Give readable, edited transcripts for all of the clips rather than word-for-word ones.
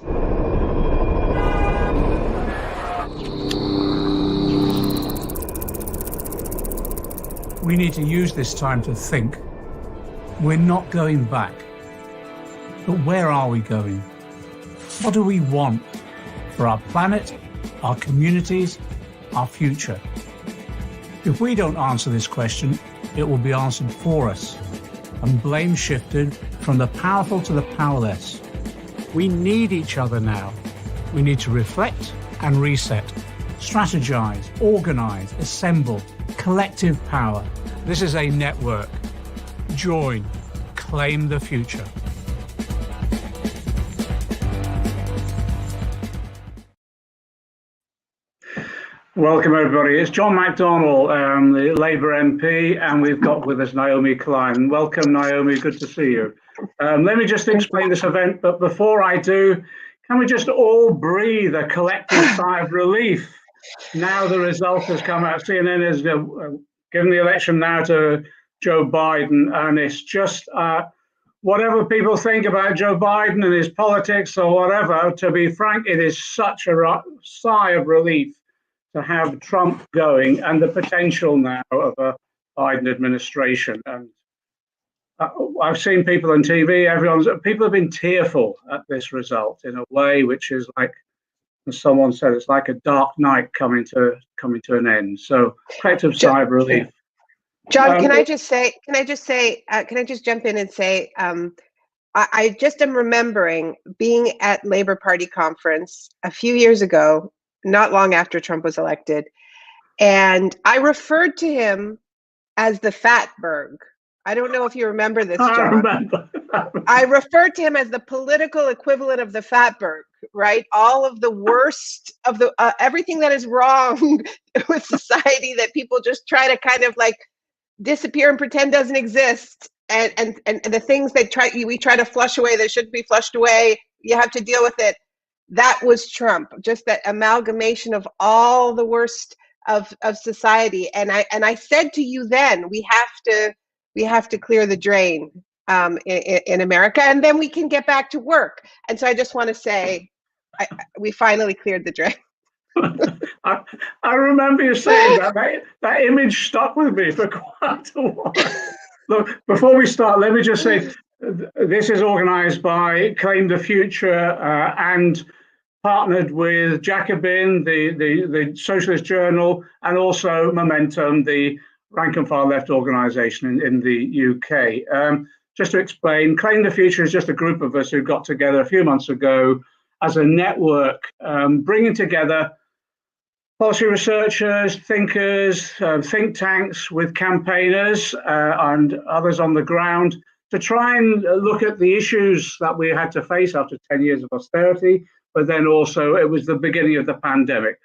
We need to use this time to think. We're not going back. But where are we going? What do we want for our planet, our communities, our future? If we don't answer this question, it will be answered for us and blame shifted from the powerful to the powerless. We need each other now. We need to reflect and reset, strategize, organize, assemble, collective power. This is a network. Join, claim the future. Welcome, everybody. It's John McDonnell, the Labour MP, and we've got with us Naomi Klein. Welcome, Naomi. Good to see you. Let me just explain this event, but before I do, can we just all breathe a collective sigh of relief? Now the result has come out. CNN has given the election now to Joe Biden, and it's just whatever people think about Joe Biden and his politics or whatever, to be frank, it is such a sigh of relief to have Trump going and the potential now of a Biden administration. And I've seen people on TV, people have been tearful at this result in a way which is like, as someone said, it's like a dark night coming to an end. So collective sigh of relief. John, can I just jump in and say, I just am remembering being at Labour Party conference a few years ago, not long after Trump was elected, and I referred to him as the Fatberg. I don't know if you remember this, John. I remember. I referred to him as the political equivalent of the Fatberg, right? All of the worst of the everything that is wrong with society that people just try to kind of like disappear and pretend doesn't exist, and the things that we try to flush away that shouldn't be flushed away, you have to deal with it. That was Trump, just that amalgamation of all the worst of society. And I said to you then, we have to clear the drain in America, and then we can get back to work. And so I just want to say, we finally cleared the drain. I remember you saying that image stuck with me for quite a while. Look, before we start, let me just say, this is organized by Claim the Future and partnered with Jacobin, the Socialist Journal, and also Momentum, the rank and file left organization in the UK. Just to explain, Claim the Future is just a group of us who got together a few months ago as a network, bringing together policy researchers, thinkers, think tanks with campaigners and others on the ground to try and look at the issues that we had to face after 10 years of austerity, but then also it was the beginning of the pandemic,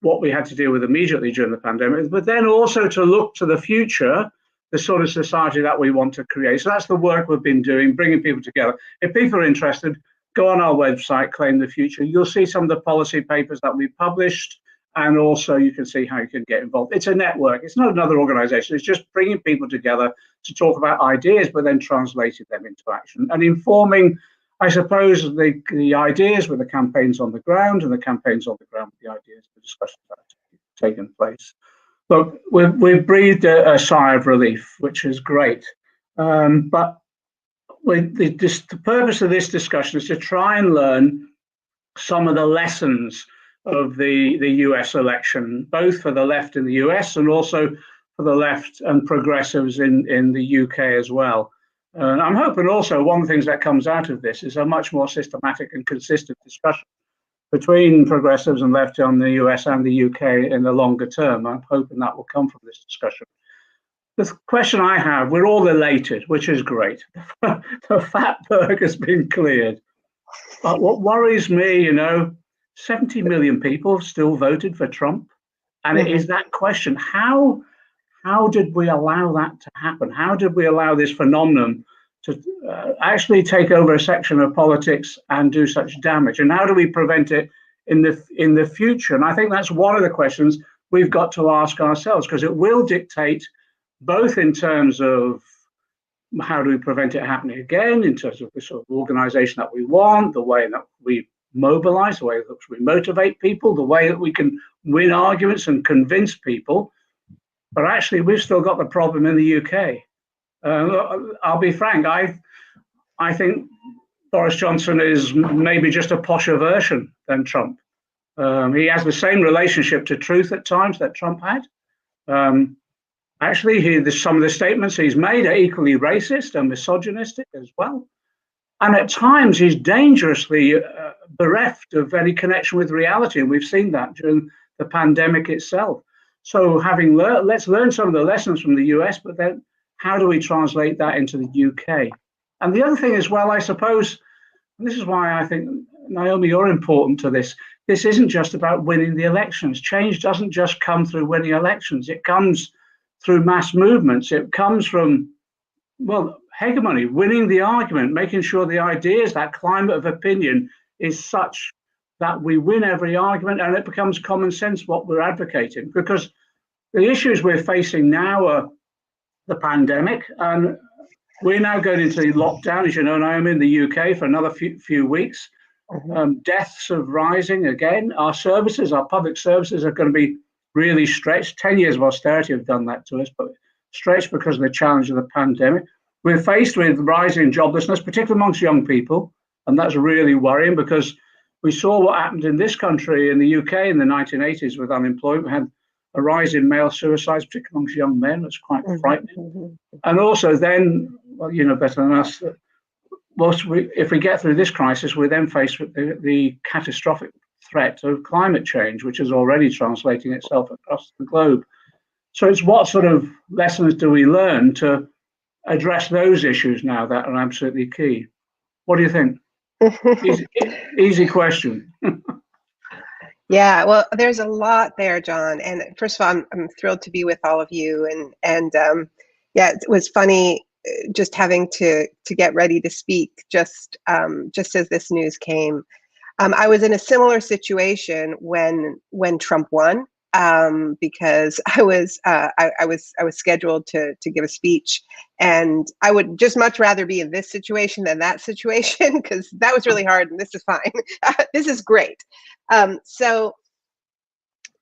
what we had to deal with immediately during the pandemic, but then also to look to the future, the sort of society that we want to create. So that's the work we've been doing, bringing people together. If people are interested, go on our website, Claim the Future. You'll see some of the policy papers that we published, and also you can see how you can get involved. It's a network. It's not another organization. It's just bringing people together to talk about ideas, but then translating them into action and informing, I suppose, the ideas with the campaigns on the ground, and the campaigns on the ground with the ideas, the discussions that have taken place. Look, we've breathed a sigh of relief, which is great. But the purpose of this discussion is to try and learn some of the lessons of the US election, both for the left in the US and also for the left and progressives in the UK as well. And I'm hoping also one of the things that comes out of this is a much more systematic and consistent discussion between progressives and left on the US and the UK in the longer term. I'm hoping that will come from this discussion. The question I have, we're all elated, which is great. The Fatberg has been cleared. But what worries me, 70 million people still voted for Trump. And it is that question, how did we allow that to happen? How did we allow this phenomenon to actually take over a section of politics and do such damage? And how do we prevent it in the future? And I think that's one of the questions we've got to ask ourselves, because it will dictate both in terms of how do we prevent it happening again, in terms of the sort of organization that we want, the way that we mobilize, the way that we motivate people, the way that we can win arguments and convince people. But actually, we've still got the problem in the UK. I'll be frank, I think Boris Johnson is maybe just a posher version than Trump. He has the same relationship to truth at times that Trump had. Actually, some of the statements he's made are equally racist and misogynistic as well. And at times, he's dangerously bereft of any connection with reality. And we've seen that during the pandemic itself. So let's learn some of the lessons from the US, but then how do we translate that into the UK? And the other thing as well, I suppose, and this is why I think, Naomi, you're important to this. This isn't just about winning the elections. Change doesn't just come through winning elections. It comes through mass movements. It comes from, well, hegemony, winning the argument, making sure the ideas, that climate of opinion is such that we win every argument and it becomes common sense what we're advocating. Because the issues we're facing now are the pandemic, and we're now going into lockdown, as you know, Naomi, in the UK for another few weeks. Deaths are rising again. Our services, our public services are going to be really stretched. 10 years of austerity have done that to us, but stretched because of the challenge of the pandemic. We're faced with rising joblessness, particularly amongst young people, and that's really worrying because we saw what happened in this country, in the UK, in the 1980s with unemployment. We had a rise in male suicides, particularly amongst young men. That's quite frightening. And also then, well, you know better than us, that if we get through this crisis, we're then faced with the catastrophic threat of climate change, which is already translating itself across the globe. So it's what sort of lessons do we learn to address those issues now that are absolutely key? What do you think? Easy question. Yeah, well, there's a lot there, John. And first of all, I'm thrilled to be with all of you. And yeah, it was funny just having to get ready to speak just as this news came. I was in a similar situation when Trump won, because I was scheduled to give a speech, and I would just much rather be in this situation than that situation, because that was really hard, and this is fine. This is great. So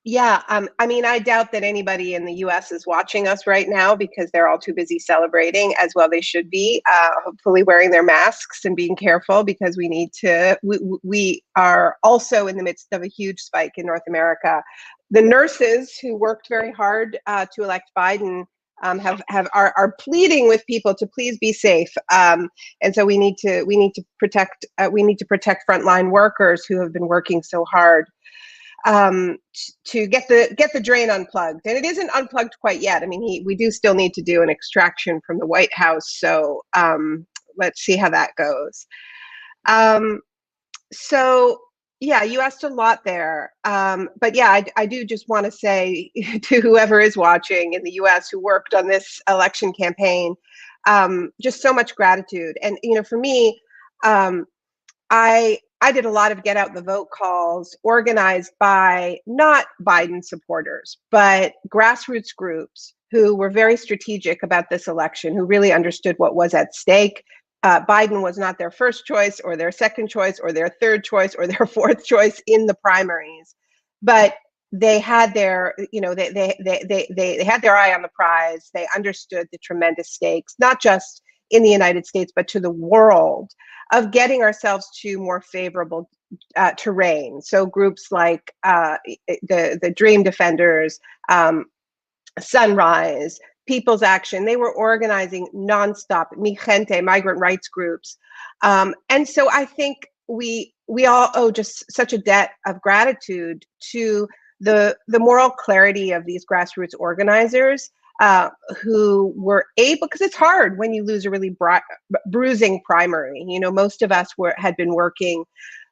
yeah, I mean, I doubt that anybody in the US is watching us right now because they're all too busy celebrating, as well they should be, hopefully wearing their masks and being careful, because we are also in the midst of a huge spike in North America. The nurses who worked very hard to elect Biden are pleading with people to please be safe, and so we need to protect frontline workers who have been working so hard to get the drain unplugged. And it isn't unplugged quite yet. I mean, we do still need to do an extraction from the White House, so let's see how that goes. So yeah, you asked a lot there, but yeah, I do just want to say to whoever is watching in the US who worked on this election campaign, just so much gratitude. And you know, for me, I did a lot of get out the vote calls organized by not Biden supporters, but grassroots groups who were very strategic about this election, who really understood what was at stake. Biden was not their first choice or their second choice or their third choice or their fourth choice in the primaries, but they had their, you know, they had their eye on the prize. They understood the tremendous stakes, not just in the United States, but to the world, of getting ourselves to more favorable terrain. So groups like the Dream Defenders, Sunrise, People's Action, they were organizing nonstop, Mi Gente, migrant rights groups. And so I think we all owe just such a debt of gratitude to the moral clarity of these grassroots organizers, who were able, because it's hard when you lose a really bruising primary. You know, most of us had been working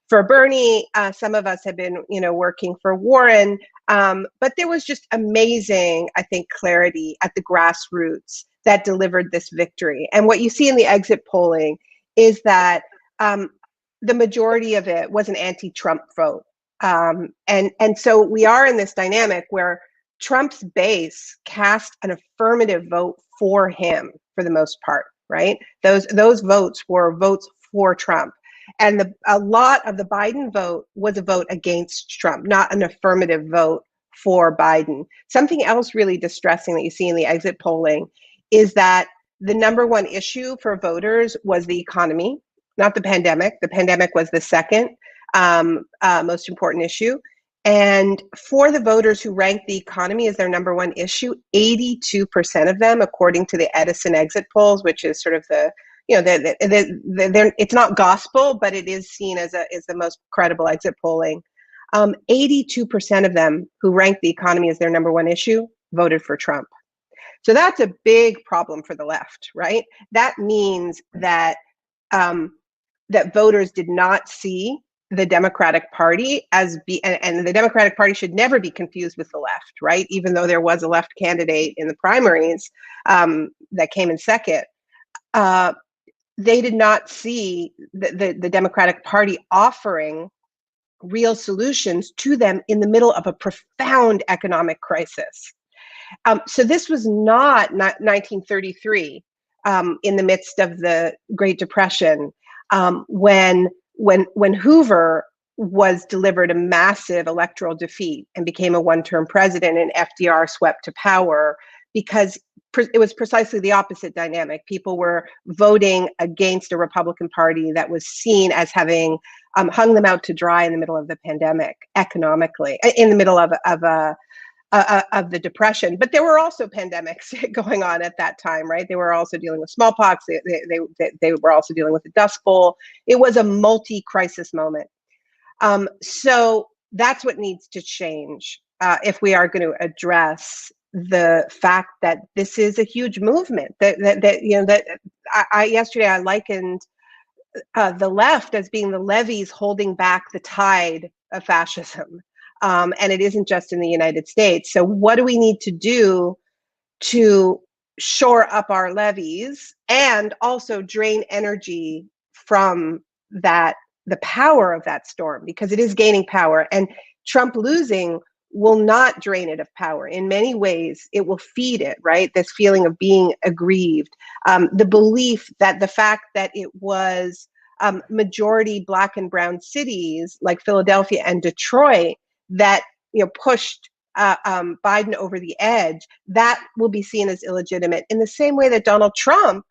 for Bernie. Some of us had been, you know, working for Warren. But there was just amazing, I think, clarity at the grassroots that delivered this victory. And what you see in the exit polling is that the majority of it was an anti-Trump vote. And so we are in this dynamic where Trump's base cast an affirmative vote for him for the most part, right? Those votes were votes for Trump. And a lot of the Biden vote was a vote against Trump, not an affirmative vote for Biden. Something else really distressing that you see in the exit polling is that the number one issue for voters was the economy, not the pandemic. The pandemic was the second most important issue. And for the voters who ranked the economy as their number one issue, 82% of them, according to the Edison exit polls, which is sort of the, it's not gospel, but it is seen as the most credible exit polling. 82% of them who ranked the economy as their number one issue voted for Trump. So that's a big problem for the left, right? That means that that voters did not see the Democratic Party and the Democratic Party should never be confused with the left, right? Even though there was a left candidate in the primaries that came in second, they did not see the Democratic Party offering real solutions to them in the middle of a profound economic crisis. So this was not 1933 in the midst of the Great Depression, when Hoover was delivered a massive electoral defeat and became a one-term president, and FDR swept to power, because it was precisely the opposite dynamic. People were voting against a Republican Party that was seen as having hung them out to dry in the middle of the pandemic, economically, in the middle of the Depression. But there were also pandemics going on at that time, right? They were also dealing with smallpox. They were also dealing with the Dust Bowl. It was a multi-crisis moment. So that's what needs to change if we are going to address the fact that this is a huge movement. Yesterday I likened the left as being the levees holding back the tide of fascism. And it isn't just in the United States. So what do we need to do to shore up our levees and also drain energy from the power of that storm, because it is gaining power, and Trump losing will not drain it of power. In many ways, it will feed it, right? This feeling of being aggrieved, the belief that the fact that it was majority Black and brown cities like Philadelphia and Detroit that pushed Biden over the edge, that will be seen as illegitimate. In the same way that Donald Trump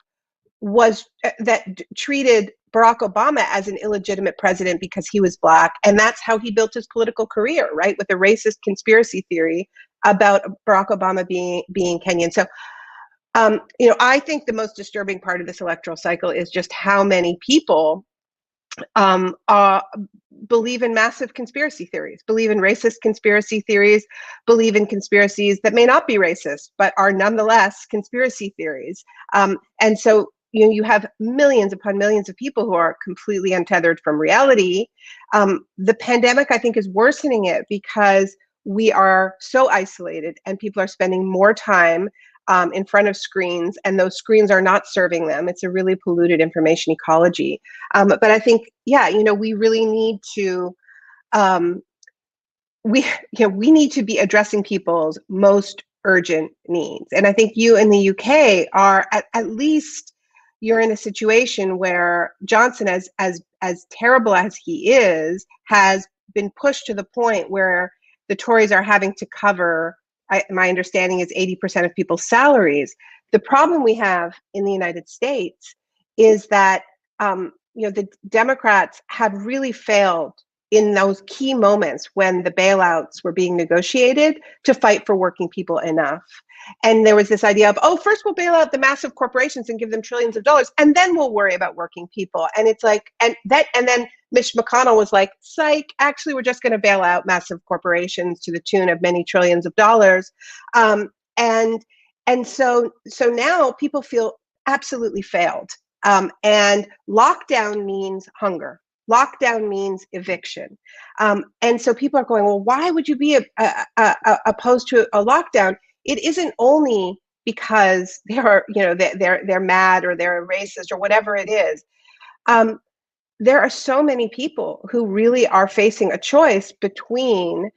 treated Barack Obama as an illegitimate president because he was Black, and that's how he built his political career, right? With a racist conspiracy theory about Barack Obama being Kenyan. So, I think the most disturbing part of this electoral cycle is just how many people believe in massive conspiracy theories, believe in racist conspiracy theories, believe in conspiracies that may not be racist, but are nonetheless conspiracy theories. And so, you have millions upon millions of people who are completely untethered from reality. The pandemic, I think, is worsening it because we are so isolated and people are spending more time in front of screens, and those screens are not serving them. It's a really polluted information ecology. But I think, we really need to, we need to be addressing people's most urgent needs. And I think you in the UK are at least you're in a situation where Johnson, as terrible as he is, has been pushed to the point where the Tories are having to cover, my understanding is 80% of people's salaries. The problem we have in the United States is that the Democrats have really failed in those key moments when the bailouts were being negotiated to fight for working people enough. And there was this idea of, first we'll bail out the massive corporations and give them trillions of dollars, and then we'll worry about working people. And it's like, and then Mitch McConnell was like, psych, actually, we're just going to bail out massive corporations to the tune of many trillions of dollars. And so now people feel absolutely failed. And lockdown means hunger. Lockdown means eviction. And so people are going, well, why would you be opposed to a lockdown? It isn't only because they're mad or they're racist or whatever it is. There are so many people who really are facing a choice between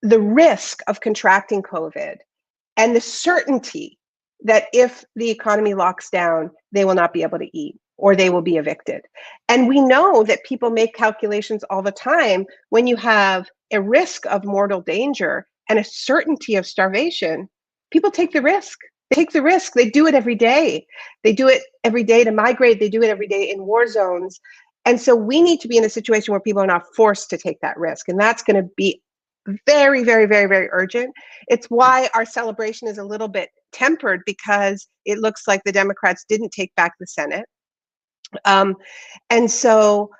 the risk of contracting COVID and the certainty that if the economy locks down, they will not be able to eat. or they will be evicted. And we know that people make calculations all the time. When you have a risk of mortal danger and a certainty of starvation, people take the risk. They take the risk. They do it every day. They do it every day to migrate. They do it every day in war zones. And so we need to be in a situation where people are not forced to take that risk. And that's going to be very, very, very, very urgent. It's why our celebration is a little bit tempered, because it looks like the Democrats didn't take back the Senate. And so,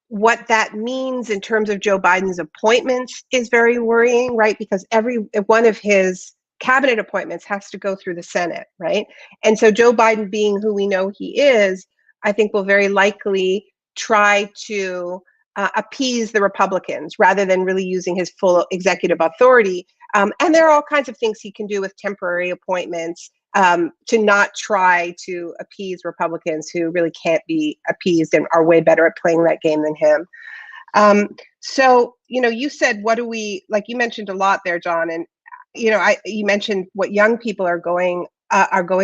what that means in terms of Joe Biden's appointments is very worrying, right? Because every one of his cabinet appointments has to go through the Senate, right? And so Joe Biden, being who we know he is, I think will very likely try to appease the Republicans rather than really using his full executive authority. And there are all kinds of things he can do with temporary appointments to not try to appease Republicans who really can't be appeased and are way better at playing that game than him. So, you said, what do we, like you mentioned a lot there, John, and, you mentioned what young people are going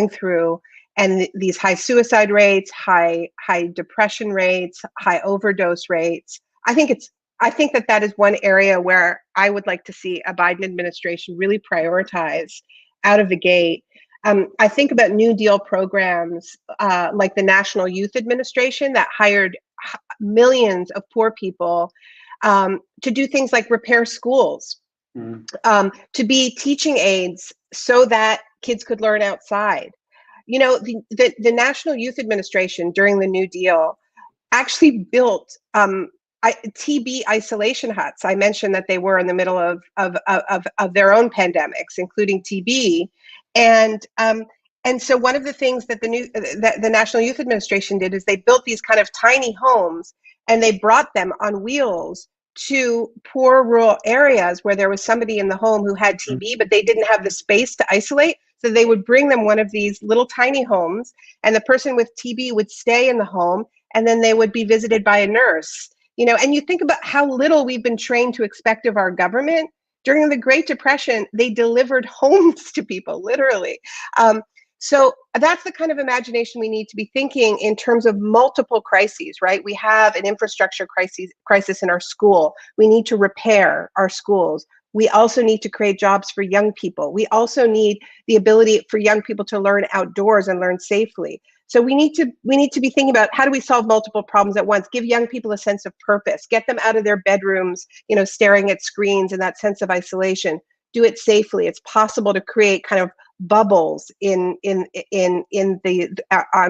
through, and these high suicide rates, high depression rates, high overdose rates. I think that is one area where I would like to see a Biden administration really prioritize out of the gate. I think about New Deal programs like the National Youth Administration that hired millions of poor people to do things like repair schools, to be teaching aides so that kids could learn outside. The National Youth Administration during the New Deal actually built TB isolation huts. I mentioned that they were in the middle of their own pandemics, including TB. And so one of the things that the National Youth Administration did is they built these kind of tiny homes, and they brought them on wheels to poor rural areas where there was somebody in the home who had TB, but they didn't have the space to isolate. So they would bring them one of these little tiny homes, and the person with TB would stay in the home, and then they would be visited by a nurse. And you think about how little we've been trained to expect of our government. During the Great Depression, they delivered homes to people, literally. So that's the kind of imagination we need to be thinking in terms of multiple crises, right? We have an infrastructure crisis in our school. We need to repair our schools. We also need to create jobs for young people. We also need the ability for young people to learn outdoors and learn safely. So we need to be thinking about, how do we solve multiple problems at once? Give young people a sense of purpose. Get them out of their bedrooms, staring at screens and that sense of isolation. Do it safely. It's possible to create kind of bubbles on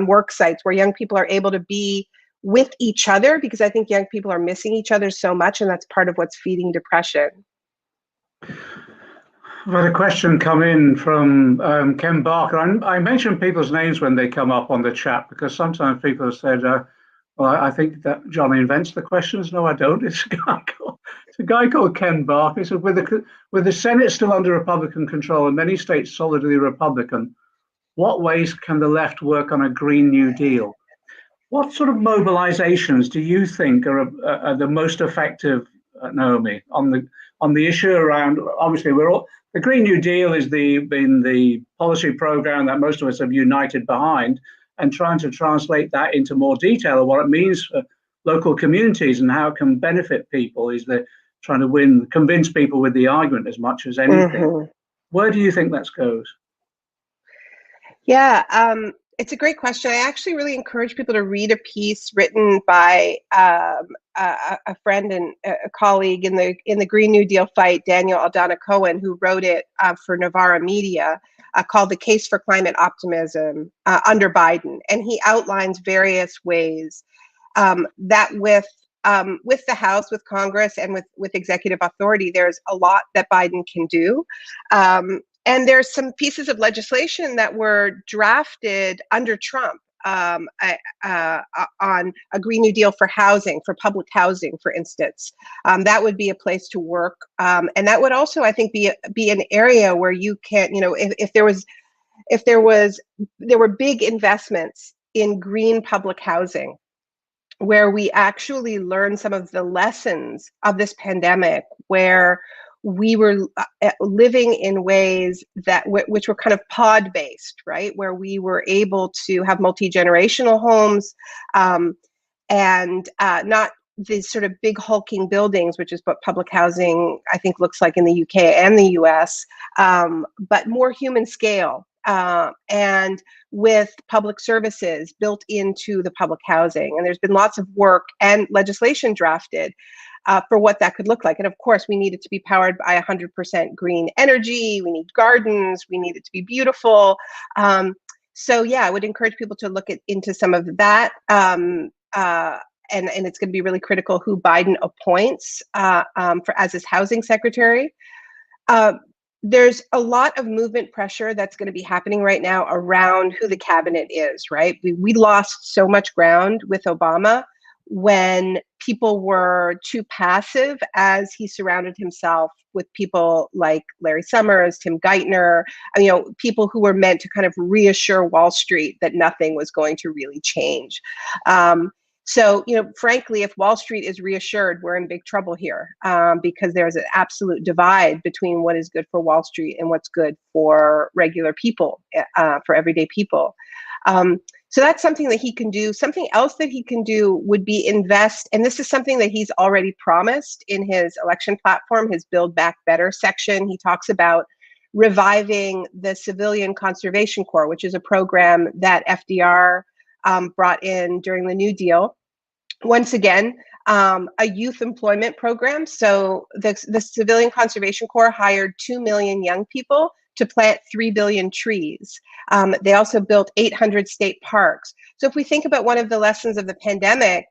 work sites where young people are able to be with each other, because I think young people are missing each other so much, and that's part of what's feeding depression. I've had a question come in from Ken Barker. I mention people's names when they come up on the chat, because sometimes people have said, well, I think that John invents the questions. No, I don't. It's a guy called Ken Barker. He said, with the Senate still under Republican control and many states solidly Republican, what ways can the left work on a Green New Deal? What sort of mobilizations do you think are the most effective, Naomi, on the issue around, obviously the Green New Deal has been the policy program that most of us have united behind, and trying to translate that into more detail of what it means for local communities and how it can benefit people is trying to convince people with the argument as much as anything. Mm-hmm. Where do you think that goes? Yeah, it's a great question. I actually really encourage people to read a piece written by a friend and a colleague in the Green New Deal fight, Daniel Aldana Cohen, who wrote it for Novara Media, called "The Case for Climate Optimism Under Biden," and he outlines various ways that with the House, with Congress, and with executive authority, there's a lot that Biden can do. And there's some pieces of legislation that were drafted under Trump on a Green New Deal for housing, for public housing, for instance. That would be a place to work, and that would also, I think, be an area where you can, if there were big investments in green public housing, where we actually learn some of the lessons of this pandemic, where we were living in ways that which were kind of pod based, right? Where we were able to have multi-generational homes, and not these sort of big hulking buildings, which is what public housing I think looks like in the UK and the US, but more human scale, and with public services built into the public housing. And there's been lots of work and legislation drafted for what that could look like. And of course, we need it to be powered by 100% green energy. We need gardens. We need it to be beautiful. So yeah, I would encourage people to look into some of that. And it's going to be really critical who Biden appoints for as his housing secretary. There's a lot of movement pressure that's going to be happening right now around who the cabinet is, right? We lost so much ground with Obama when people were too passive as he surrounded himself with people like Larry Summers, Tim Geithner, people who were meant to kind of reassure Wall Street that nothing was going to really change. So, frankly, if Wall Street is reassured, we're in big trouble here, because there's an absolute divide between what is good for Wall Street and what's good for regular people, for everyday people. So that's something that he can do. Something else that he can do would be invest, and this is something that he's already promised in his election platform, his Build Back Better section. He talks about reviving the Civilian Conservation Corps, which is a program that FDR brought in during the New Deal. Once again, a youth employment program. So the Civilian Conservation Corps hired 2 million young people to plant 3 billion trees. They also built 800 state parks. So if we think about one of the lessons of the pandemic,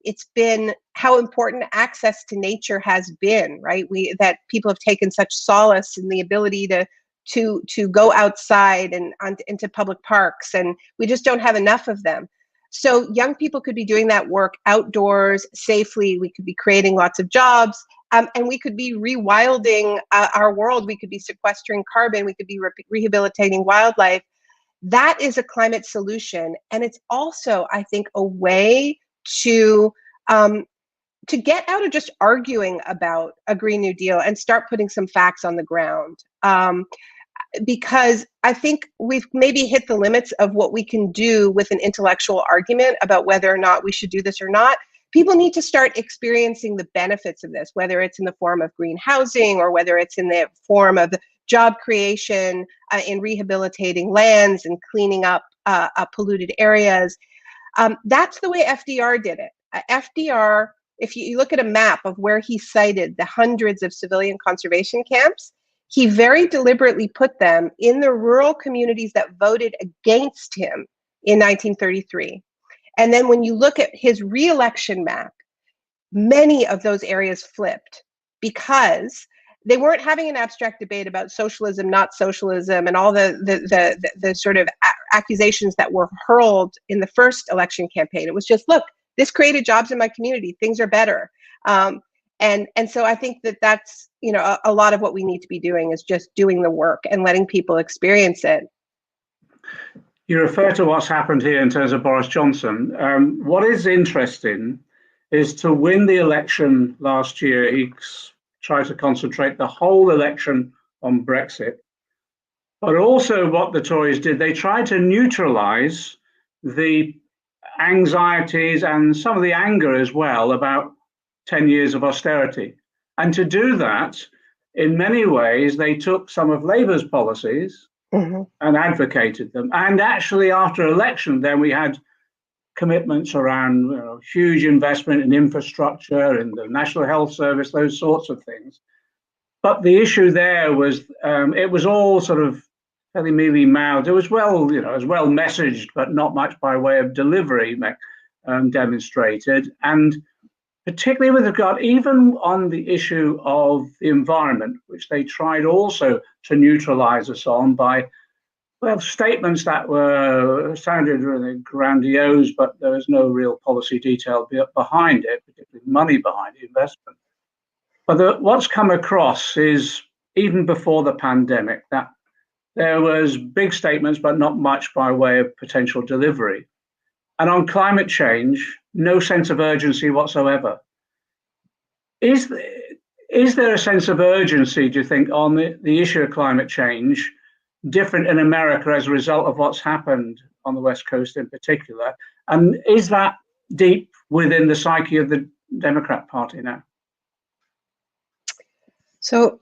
it's been how important access to nature has been, right? That people have taken such solace in the ability to go outside and into public parks, and we just don't have enough of them. So young people could be doing that work outdoors safely. We could be creating lots of jobs, and we could be rewilding our world. We could be sequestering carbon. We could be rehabilitating wildlife. That is a climate solution, and it's also, I think, a way to get out of just arguing about a Green New Deal and start putting some facts on the ground. Because I think we've maybe hit the limits of what we can do with an intellectual argument about whether or not we should do this or not. People need to start experiencing the benefits of this, whether it's in the form of green housing or whether it's in the form of job creation, in rehabilitating lands and cleaning up polluted areas. That's the way FDR did it. FDR, if you look at a map of where he cited the hundreds of civilian conservation camps, he very deliberately put them in the rural communities that voted against him in 1933. And then when you look at his re-election map, many of those areas flipped because they weren't having an abstract debate about socialism, not socialism, and all the sort of accusations that were hurled in the first election campaign. It was just, look, this created jobs in my community. Things are better. And so I think that's, a lot of what we need to be doing is just doing the work and letting people experience it. You refer to what's happened here in terms of Boris Johnson. What is interesting is to win the election last year, he tried to concentrate the whole election on Brexit. But also what the Tories did, they tried to neutralize the anxieties and some of the anger as well about 10 years of austerity. And to do that, in many ways, they took some of Labour's policies and advocated them. And actually, after election, then we had commitments around huge investment in infrastructure, in the National Health Service, those sorts of things. But the issue there was, it was all sort of fairly mealy-mouthed. It was it was well messaged, but not much by way of delivery demonstrated. And particularly with regard, even on the issue of the environment, which they tried also to neutralize us on by, statements that sounded really grandiose, but there was no real policy detail behind it, particularly money behind the investment. But what's come across is, even before the pandemic, that there was big statements, but not much by way of potential delivery. And on climate change, no sense of urgency whatsoever. Is Is there a sense of urgency, do you think, on the issue of climate change, different in America as a result of what's happened on the West Coast in particular? And is that deep within the psyche of the Democrat Party now? So,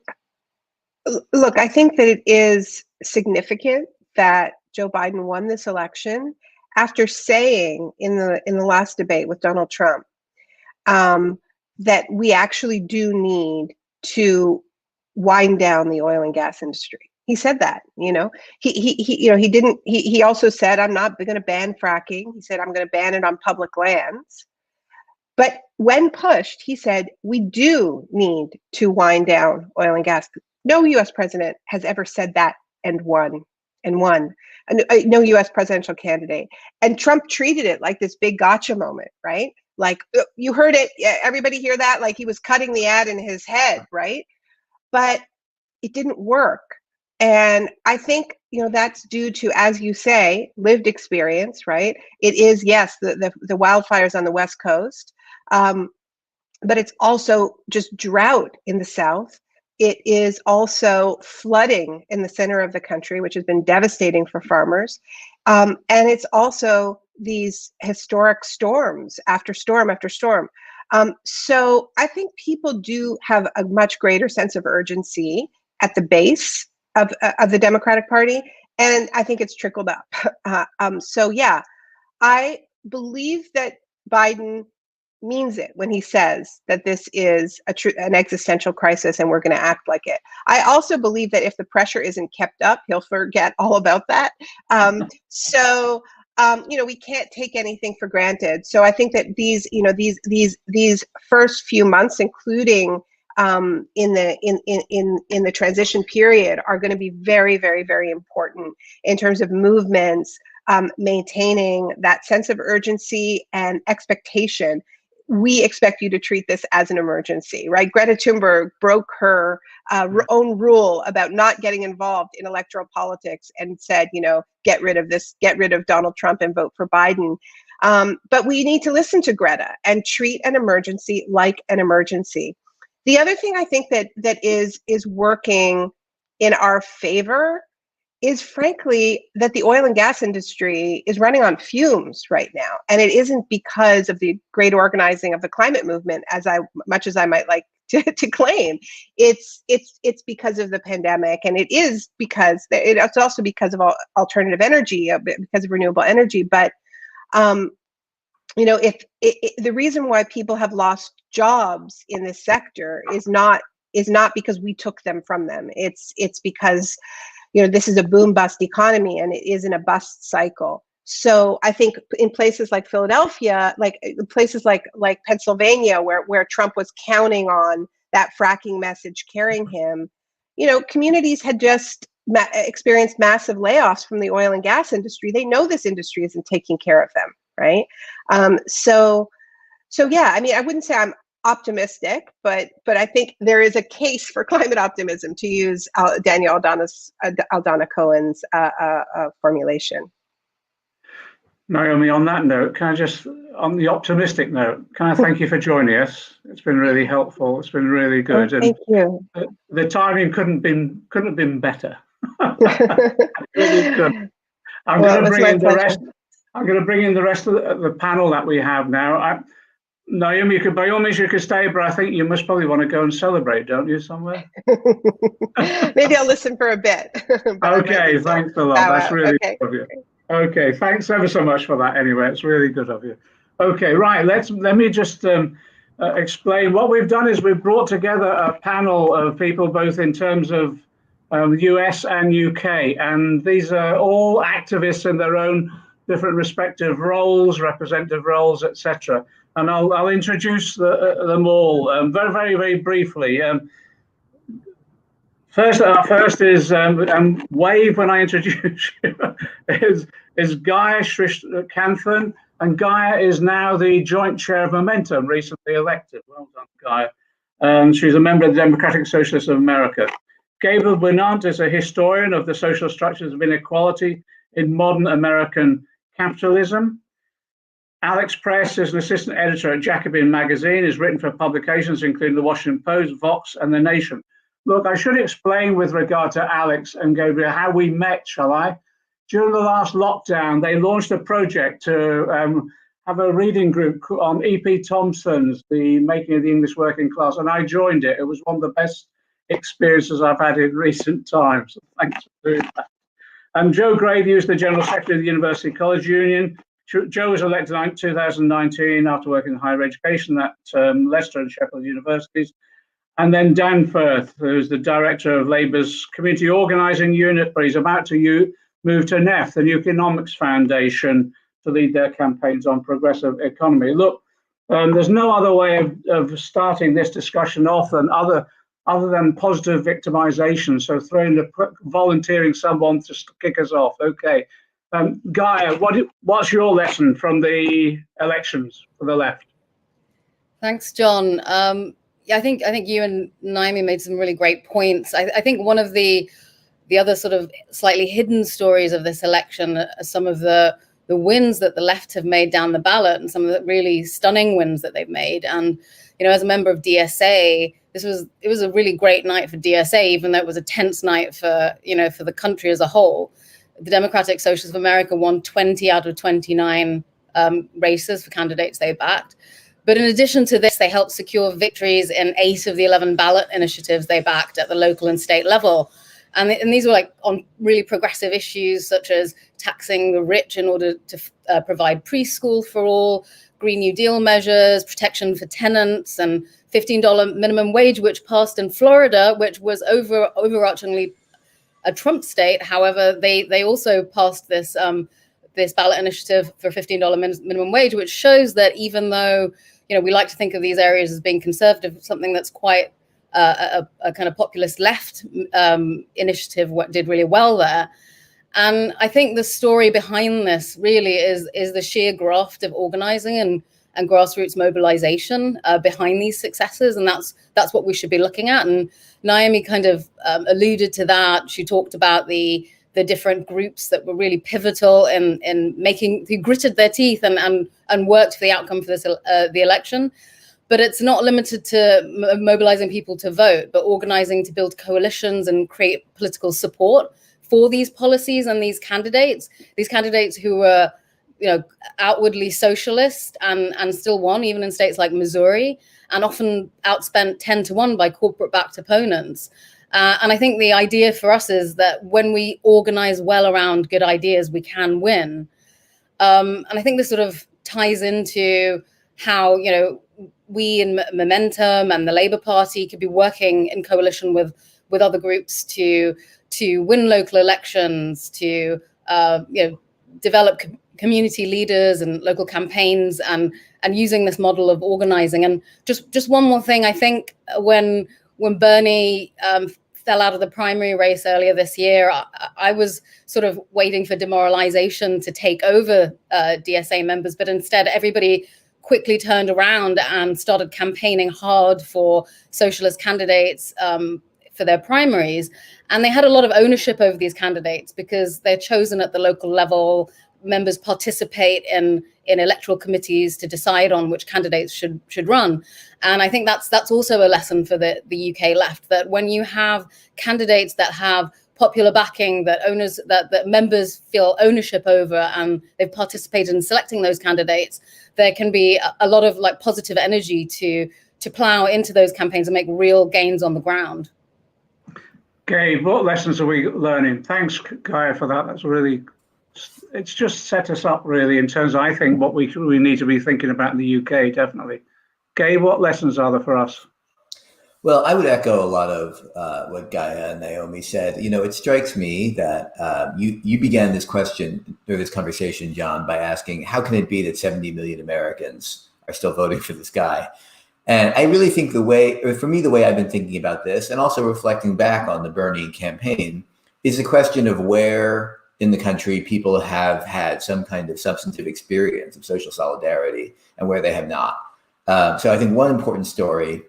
look, I think that it is significant that Joe Biden won this election after saying in the last debate with Donald Trump that we actually do need to wind down the oil and gas industry. He said that, he also said, I'm not going to ban fracking. He said, I'm going to ban it on public lands. But when pushed, he said, we do need to wind down oil and gas. No US president has ever said that and won. No US presidential candidate. And Trump treated it like this big gotcha moment, right? Like, you heard it, everybody hear that? Like he was cutting the ad in his head, right? But it didn't work. And I think, that's due to, as you say, lived experience, right? It is, yes, the wildfires on the West Coast, but it's also just drought in the South. It is also flooding in the center of the country, which has been devastating for farmers. And it's also these historic storms after storm after storm. So I think people do have a much greater sense of urgency at the base of the Democratic Party, and I think it's trickled up. So yeah, I believe that Biden means it when he says that this is an existential crisis and we're going to act like it. I also believe that if the pressure isn't kept up, he'll forget all about that. We can't take anything for granted. So I think that these first few months, including in the transition period, are going to be very, very, very important in terms of movements, maintaining that sense of urgency and expectation. We expect you to treat this as an emergency, right? Greta Thunberg broke her own rule about not getting involved in electoral politics and said, get rid of Donald Trump and vote for Biden. But we need to listen to Greta and treat an emergency like an emergency. The other thing I think that is working in our favor is, frankly, that the oil and gas industry is running on fumes right now. And it isn't because of the great organizing of the climate movement, much as I might like to claim. It's because of the pandemic, and it is because it's also because of alternative energy, because of renewable energy. But the reason why people have lost jobs in this sector is not because we took them from them. It's because this is a boom bust economy, and it isn't a bust cycle. So I think in places like Philadelphia, like places like Pennsylvania, where Trump was counting on that fracking message carrying him, communities had just experienced massive layoffs from the oil and gas industry. They know this industry isn't taking care of them, right? So yeah, I mean, I wouldn't say I'm optimistic, but I think there is a case for climate optimism, to use Daniel Aldana Cohen's formulation. Naomi, on that note, on the optimistic note, can I thank you for joining us? It's been really helpful. It's been really good. Thank you. The timing couldn't have been better. Really good. I'm going to bring in the rest of the panel that we have now. Naomi, by all means, you could stay, but I think you must probably want to go and celebrate, don't you, somewhere? Maybe I'll listen for a bit. Okay, thanks a lot. That's really good of you. Okay, thanks ever so much for that anyway. It's really good of you. Okay, right, let me just explain. What we've done is we've brought together a panel of people, both in terms of US and UK, and these are all activists in their own different respective roles, representative roles, etc. And I'll introduce them all very, very, very briefly. First is wave when I introduce you is Gaia Srikanthan, and Gaia is now the joint chair of Momentum, recently elected. Well done, Gaia. She's a member of the Democratic Socialists of America. Gabriel Bernard is a historian of the social structures of inequality in modern American capitalism. Alex Press is an assistant editor at Jacobin magazine. He's written for publications including the Washington Post, Vox, and The Nation. Look, I should explain with regard to Alex and Gabriel how we met, shall I? During the last lockdown, they launched a project to have a reading group on E.P. Thompson's The Making of the English Working Class, and I joined it. It was one of the best experiences I've had in recent times. Thanks for doing that. And Joe Grady is the General Secretary of the University College Union. Joe was elected in 2019 after working in higher education at Leicester and Sheffield universities. And then Dan Firth, who's the Director of Labour's Community Organising Unit, but he's about to move to NEF, the New Economics Foundation, to lead their campaigns on progressive economy. Look, there's no other way of starting this discussion off than other than positive victimization. So volunteering someone to kick us off. Okay. Gaia, what's your lesson from the elections for the left? Thanks, John. I think you and Naomi made some really great points. I think one of the other sort of slightly hidden stories of this election are some of the wins that the left have made down the ballot, and some of the really stunning wins that they've made. And as a member of DSA, it was a really great night for DSA, even though it was a tense night for the country as a whole. The Democratic Socialists of America won 20 out of 29 races for candidates they backed. But in addition to this, they helped secure victories in 8 of the 11 ballot initiatives they backed at the local and state level. And these were on really progressive issues, such as taxing the rich in order to provide preschool for all, Green New Deal measures, protection for tenants, and $15 minimum wage, which passed in Florida, which was overarchingly a Trump state. However, they also passed this ballot initiative for $15 minimum wage, which shows that even though we like to think of these areas as being conservative, something that's quite a kind of populist left initiative did really well there. And I think the story behind this really is the sheer graft of organizing and grassroots mobilization behind these successes, and that's what we should be looking at. And Naomi kind of alluded to that. She talked about the different groups that were really pivotal in who gritted their teeth and worked for the outcome for the election. But it's not limited to mobilizing people to vote, but organizing to build coalitions and create political support for these policies and these candidates who were outwardly socialist and still won, even in states like Missouri, and often outspent 10-1 by corporate-backed opponents. And I think the idea for us is that when we organize well around good ideas, we can win. And I think this sort of ties into how, we in Momentum and the Labour Party could be working in coalition with other groups to win local elections, to develop community leaders and local campaigns, and using this model of organizing. And just one more thing, I think when Bernie fell out of the primary race earlier this year, I was sort of waiting for demoralization to take over DSA members, but instead everybody quickly turned around and started campaigning hard for socialist candidates for their primaries. And they had a lot of ownership over these candidates because they're chosen at the local level. Members participate in electoral committees to decide on which candidates should run. And I think that's also a lesson for the UK left, that when you have candidates that have popular backing, that members feel ownership over, and they've participated in selecting those candidates, there can be a lot of positive energy to plow into those campaigns and make real gains on the ground. Gabe, what lessons are we learning? Thanks, Gaia, for that. That's really, it's just set us up really in terms of, I think, what we need to be thinking about in the UK, definitely. Gabe, what lessons are there for us? Well, I would echo a lot of what Gaia and Naomi said. It strikes me that you began this question or this conversation, John, by asking, how can it be that 70 million Americans are still voting for this guy? And I really think the way I've been thinking about this, and also reflecting back on the Bernie campaign, is a question of where in the country people have had some kind of substantive experience of social solidarity and where they have not. So I think one important story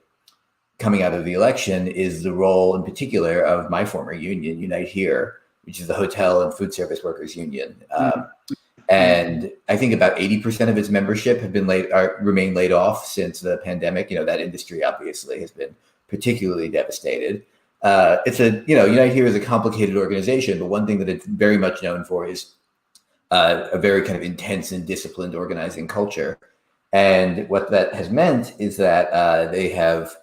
coming out of the election is the role in particular of my former union, Unite Here, which is the Hotel and Food Service Workers Union. And I think about 80% of its membership have been remain laid off since the pandemic. That industry obviously has been particularly devastated. It's United Here is a complicated organization, but one thing that it's very much known for is a very kind of intense and disciplined organizing culture. And what that has meant is that they have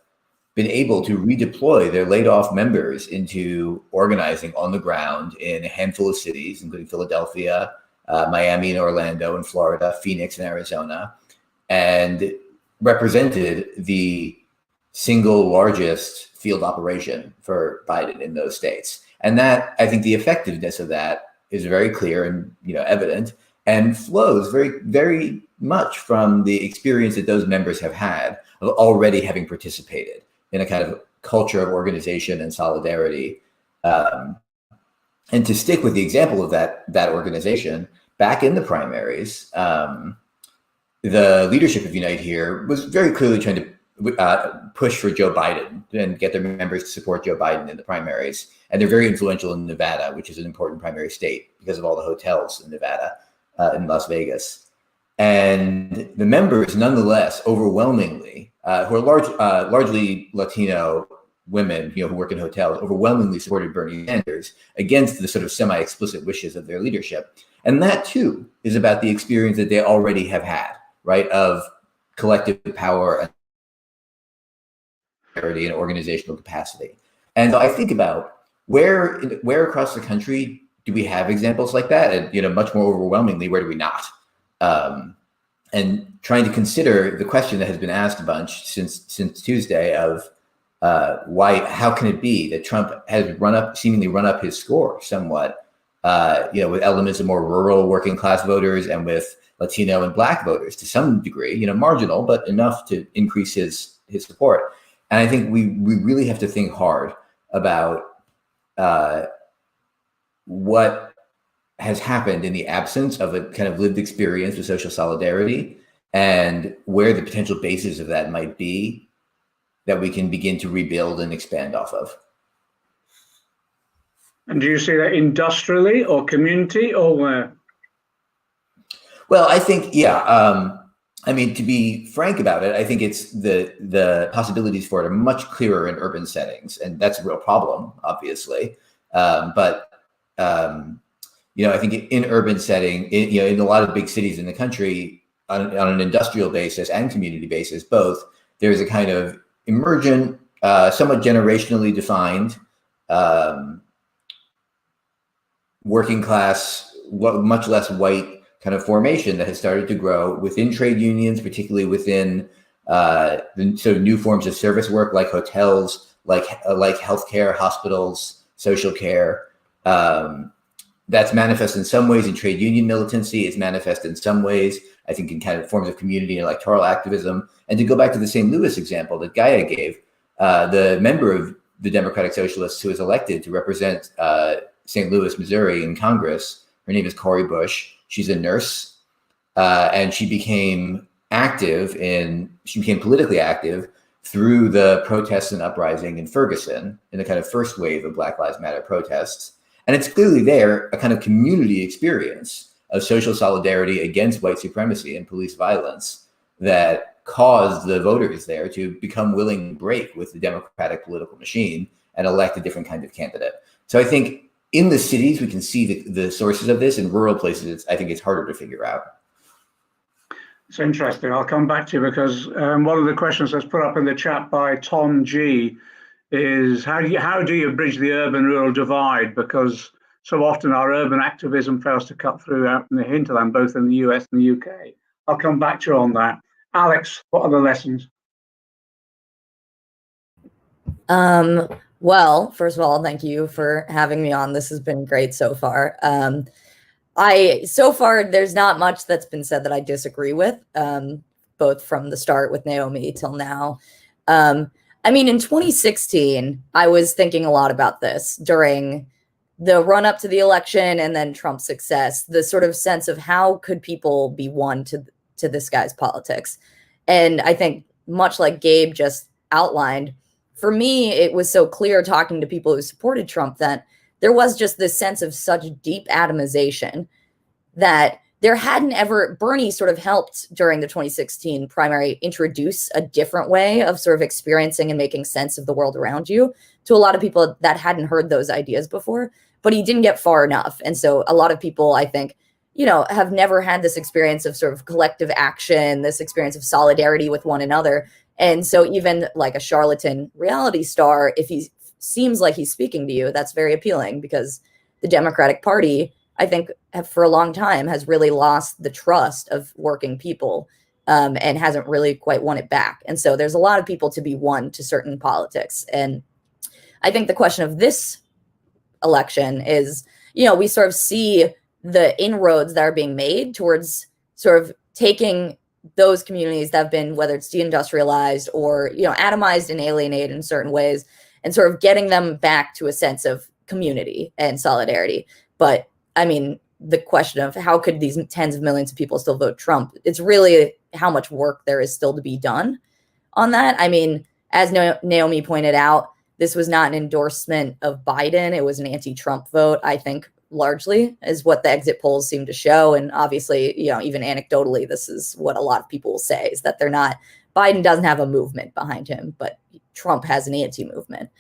been able to redeploy their laid off members into organizing on the ground in a handful of cities, including Philadelphia, Miami and Orlando and Florida, Phoenix and Arizona, and represented the single largest field operation for Biden in those states. And that, I think the effectiveness of that is very clear and evident, and flows very, very much from the experience that those members have had of already having participated in a kind of culture of organization and solidarity. And to stick with the example of that organization, back in the primaries, the leadership of Unite Here was very clearly trying to push for Joe Biden and get their members to support Joe Biden in the primaries. And they're very influential in Nevada, which is an important primary state because of all the hotels in Nevada, in Las Vegas. And the members, nonetheless, overwhelmingly, who are largely Latino women, who work in hotels, overwhelmingly supported Bernie Sanders against the sort of semi-explicit wishes of their leadership. And that too is about the experience that they already have had, right, of collective power and organizational capacity. And I think about where across the country do we have examples like that, and much more overwhelmingly, where do we not? And trying to consider the question that has been asked a bunch since Tuesday of how can it be that Trump has seemingly run up his score somewhat, with elements of more rural working class voters and with Latino and Black voters to some degree, marginal, but enough to increase his support. And I think we really have to think hard about what has happened in the absence of a kind of lived experience with social solidarity, and where the potential basis of that might be that we can begin to rebuild and expand off of. And do you see that industrially or community or where? Well, I think, to be frank about it, I think it's the possibilities for it are much clearer in urban settings, and that's a real problem, obviously. I think in urban setting, in a lot of big cities in the country, on an industrial basis and community basis, both, there's a kind of emergent, somewhat generationally defined, working class, much less white kind of formation that has started to grow within trade unions, particularly within the sort of new forms of service work, like hotels, like healthcare, hospitals, social care. That's manifest in some ways in trade union militancy. It's manifest in some ways, I think, in kind of forms of community and electoral activism. And to go back to the St. Louis example that Gaia gave, the member of the Democratic Socialists who was elected to represent St. Louis, Missouri in Congress, her name is Cori Bush. She's a nurse, and she became politically active through the protests and uprising in Ferguson in the kind of first wave of Black Lives Matter protests. And it's clearly there a kind of community experience of social solidarity against white supremacy and police violence that caused the voters there to become willing to break with the Democratic political machine and elect a different kind of candidate. So I think in the cities, we can see the sources of this. In rural places, I think it's harder to figure out. It's interesting. I'll come back to you because one of the questions that's put up in the chat by Tom G is how do you bridge the urban-rural divide? Because so often our urban activism fails to cut through out in the hinterland, both in the US and the UK. I'll come back to you on that. Alex, what are the lessons? Well, first of all, thank you for having me on. This has been great so far. So far, there's not much that's been said that I disagree with, both from the start with Naomi till now. In 2016, I was thinking a lot about this during the run up to the election and then Trump's success, the sort of sense of how could people be won to this guy's politics. And I think much like Gabe just outlined, for me, it was so clear talking to people who supported Trump that there was just this sense of such deep atomization that Bernie sort of helped during the 2016 primary introduce a different way of sort of experiencing and making sense of the world around you to a lot of people that hadn't heard those ideas before, but he didn't get far enough. And so a lot of people, I think, have never had this experience of sort of collective action, this experience of solidarity with one another. And so even like a charlatan reality star, if he seems like he's speaking to you, that's very appealing, because the Democratic Party, I think, for a long time has really lost the trust of working people, and hasn't really quite won it back. And so there's a lot of people to be won to certain politics. And I think the question of this election is, we sort of see the inroads that are being made towards sort of taking those communities that have been, whether it's deindustrialized or, atomized and alienated in certain ways, and sort of getting them back to a sense of community and solidarity. But I mean, the question of how could these tens of millions of people still vote Trump, it's really how much work there is still to be done on that. I mean, as Naomi pointed out, this was not an endorsement of Biden. It was an anti-Trump vote, I think, largely, is what the exit polls seem to show. And obviously, even anecdotally, this is what a lot of people will say, is that Biden doesn't have a movement behind him, but Trump has an anti-movement.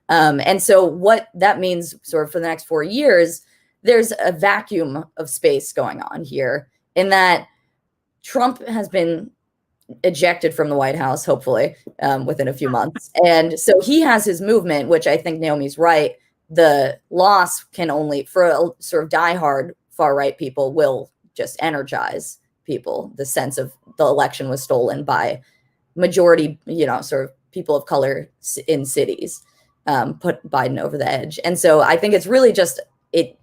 And so what that means sort of for the next 4 years, there's a vacuum of space going on here, in that Trump has been ejected from the White House, hopefully, within a few months. And so he has his movement, which I think Naomi's right. The loss can only, for a sort of diehard far-right people, will just energize people. The sense of the election was stolen by majority, sort of people of color in cities, put Biden over the edge. And so I think it's really just, it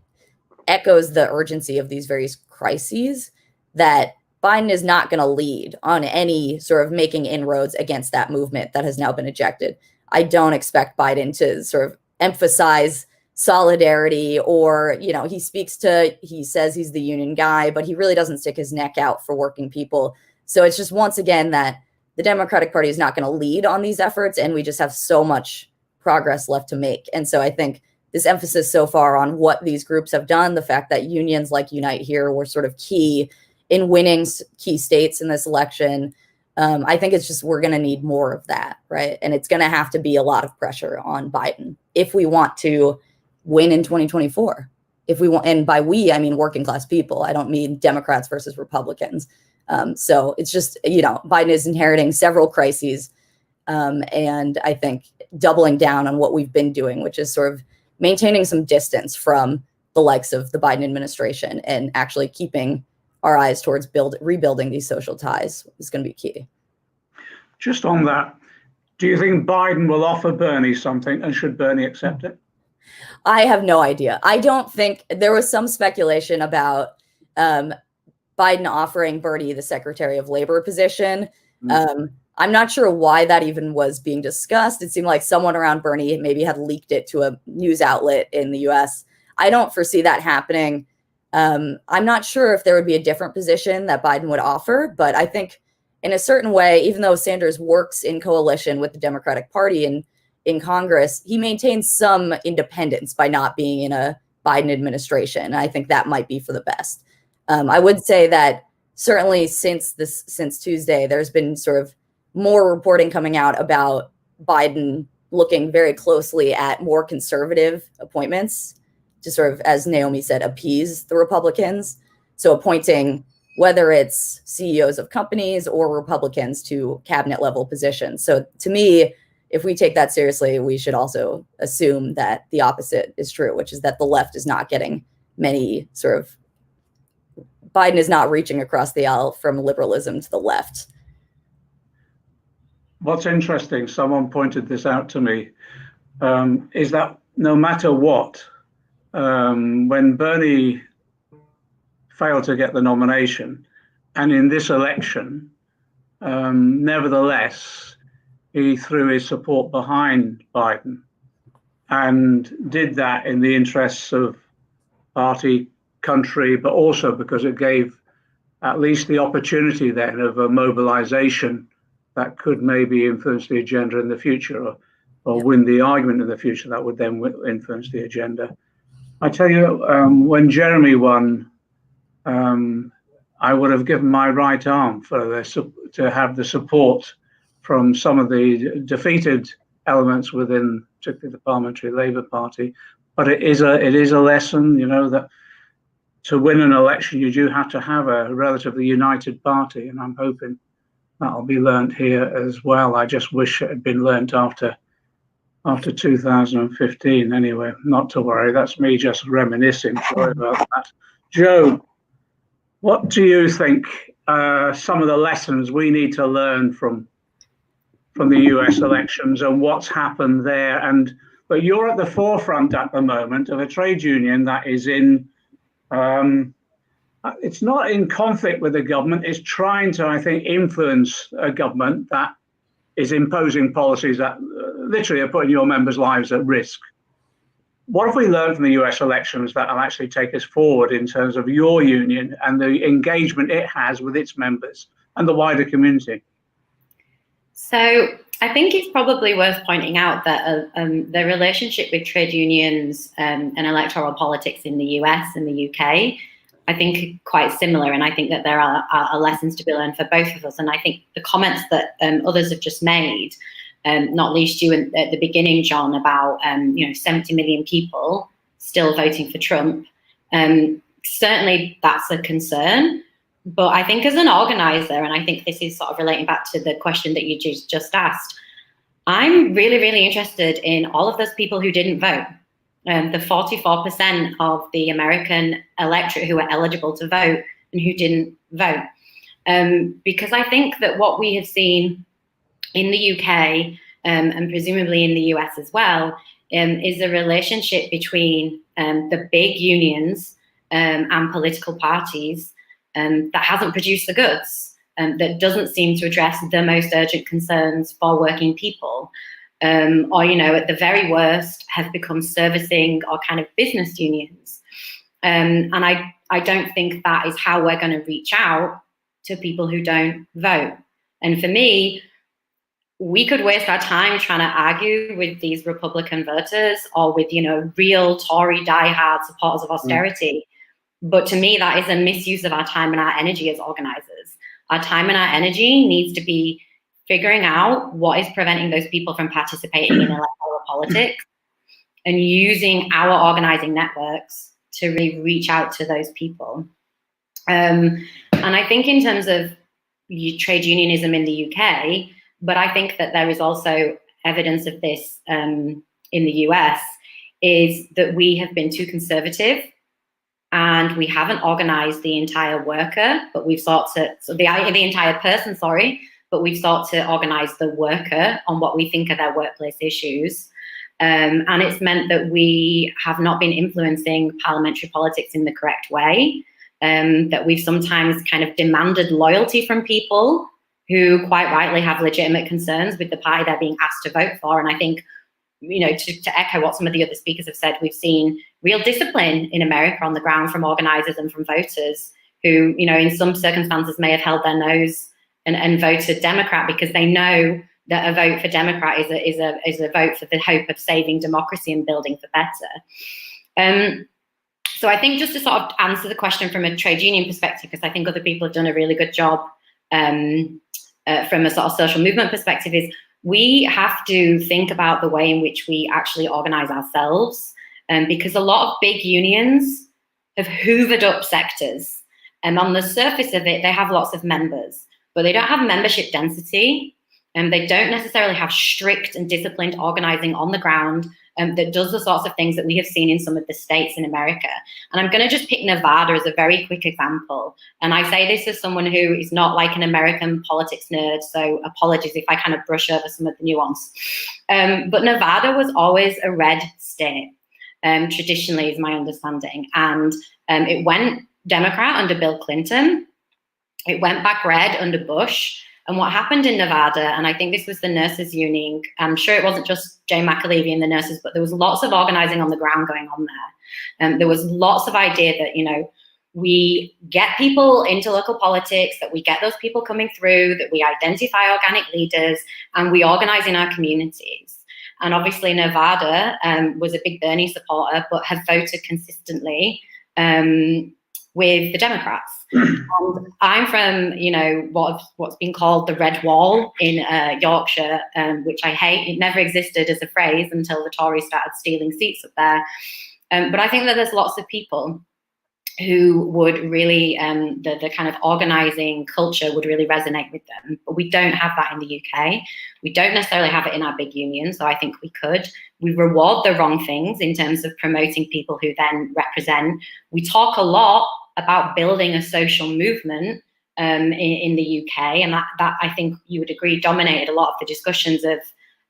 echoes the urgency of these various crises, that Biden is not going to lead on any sort of making inroads against that movement that has now been ejected. I don't expect Biden to sort of emphasize solidarity, or, he says he's the union guy, but he really doesn't stick his neck out for working people. So it's just, once again, that the Democratic Party is not going to lead on these efforts, and we just have so much progress left to make. And so I think this emphasis so far on what these groups have done, the fact that unions like Unite Here were sort of key in winning key states in this election, I think it's just, we're going to need more of that, right? And it's going to have to be a lot of pressure on Biden if we want to win in 2024. If we want, and by we, I mean working class people. I don't mean Democrats versus Republicans. So it's just, Biden is inheriting several crises, and I think doubling down on what we've been doing, which is sort of maintaining some distance from the likes of the Biden administration, and actually keeping our eyes towards rebuilding these social ties is going to be key. Just on that, do you think Biden will offer Bernie something, and should Bernie accept it? I have no idea. I don't think, there was some speculation about Biden offering Bernie the Secretary of Labor position. I'm not sure why that even was being discussed. It seemed like someone around Bernie maybe had leaked it to a news outlet in the US. I don't foresee that happening. I'm not sure if there would be a different position that Biden would offer, but I think in a certain way, even though Sanders works in coalition with the Democratic Party and in Congress, he maintains some independence by not being in a Biden administration. I think that might be for the best. I would say that certainly since Tuesday, there's been sort of more reporting coming out about Biden looking very closely at more conservative appointments to sort of, as Naomi said, appease the Republicans. So appointing, whether it's CEOs of companies or Republicans, to cabinet level positions. So to me, if we take that seriously, we should also assume that the opposite is true, which is that the left is not getting many sort of, Biden is not reaching across the aisle from liberalism to the left. What's interesting, someone pointed this out to me, is that no matter what, when Bernie failed to get the nomination, and in this election, nevertheless, he threw his support behind Biden, and did that in the interests of party, country, but also because it gave at least the opportunity then of a mobilization that could maybe influence the agenda in the future, or win the argument in the future that would then influence the agenda. I tell you, when Jeremy won I would have given my right arm for to have the support from some of the defeated elements within, particularly the Parliamentary Labour Party. But it is a lesson, that to win an election, you do have to have a relatively united party, and I'm hoping that'll be learnt here as well. I just wish it had been learnt after 2015. Anyway, not to worry. That's me just reminiscing. Sorry about that. Joe, what do you think some of the lessons we need to learn from the US elections and what's happened there? But you're at the forefront at the moment of a trade union that is in, it's not in conflict with the government, it's trying to, I think, influence a government that is imposing policies that literally are putting your members' lives at risk. What have we learned from the US elections that will actually take us forward in terms of your union and the engagement it has with its members and the wider community? So I think it's probably worth pointing out that the relationship with trade unions and electoral politics in the US and the UK, I think quite similar. And I think that there are lessons to be learned for both of us. And I think the comments that others have just made, not least you at the beginning, John, about 70 million people still voting for Trump, certainly that's a concern. But I think as an organizer, and I think this is sort of relating back to the question that you just asked, I'm really, really interested in all of those people who didn't vote. The 44% of the American electorate who are eligible to vote and who didn't vote. Because I think that what we have seen in the UK and presumably in the US as well is a relationship between the big unions and political parties that hasn't produced the goods, that doesn't seem to address the most urgent concerns for working people, or, at the very worst, have become servicing or kind of business unions. And I don't think that is how we're going to reach out to people who don't vote. And for me, we could waste our time trying to argue with these Republican voters or with, real Tory diehard supporters of austerity. But to me, that is a misuse of our time and our energy as organizers. Our time and our energy needs to be figuring out what is preventing those people from participating in electoral politics and using our organizing networks to really reach out to those people. And I think in terms of trade unionism in the UK, but I think that there is also evidence of this in the US, is that we have been too conservative and we haven't organized the entire worker, but we've sought to, the entire person, but we've sought to organize the worker on what we think are their workplace issues. And it's meant that we have not been influencing parliamentary politics in the correct way, that we've sometimes kind of demanded loyalty from people who quite rightly have legitimate concerns with the party they're being asked to vote for. And I think, to echo what some of the other speakers have said, we've seen real discipline in America on the ground from organizers and from voters who, in some circumstances may have held their nose and voted Democrat because they know that a vote for Democrat is a vote for the hope of saving democracy and building for better. So I think just to sort of answer the question from a trade union perspective, because I think other people have done a really good job from a sort of social movement perspective, is we have to think about the way in which we actually organize ourselves, because a lot of big unions have hoovered up sectors, and on the surface of it, they have lots of members, but they don't have membership density, and they don't necessarily have strict and disciplined organizing on the ground that does the sorts of things that we have seen in some of the states in America. And I'm going to just pick Nevada as a very quick example. And I say this as someone who is not like an American politics nerd, so apologies if I kind of brush over some of the nuance. But Nevada was always a red state, traditionally is my understanding. And it went Democrat under Bill Clinton. It went back red under Bush. And what happened in Nevada, and I think this was the nurses union, I'm sure it wasn't just Jay McAlevey and the nurses, but there was lots of organizing on the ground going on there. There was lots of idea that, we get people into local politics, that we get those people coming through, that we identify organic leaders, and we organize in our communities. And obviously Nevada was a big Bernie supporter, but have voted consistently with the Democrats. I'm from, what's been called the Red Wall in Yorkshire, which I hate. It never existed as a phrase until the Tories started stealing seats up there. But I think that there's lots of people who would really, the kind of organising culture would really resonate with them. But we don't have that in the UK. We don't necessarily have it in our big unions, so I think we could. We reward the wrong things in terms of promoting people who then represent. We talk a lot about building a social movement in the UK, and that I think you would agree dominated a lot of the discussions of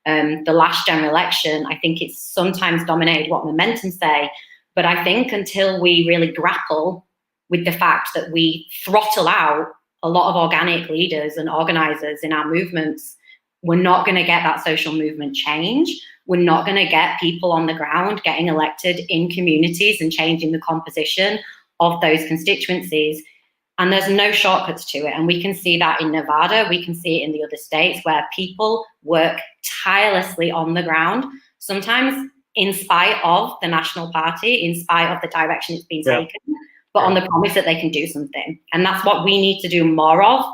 the last general election. I think it's sometimes dominated what Momentum say, but I think until we really grapple with the fact that we throttle out a lot of organic leaders and organisers in our movements, we're not going to get that social movement change. We're not going to get people on the ground getting elected in communities and changing the composition of those constituencies. And there's no shortcuts to it. And we can see that in Nevada. We can see it in the other states where people work tirelessly on the ground, sometimes in spite of the National Party, in spite of the direction it's been taken, but on the promise that they can do something. And that's what we need to do more of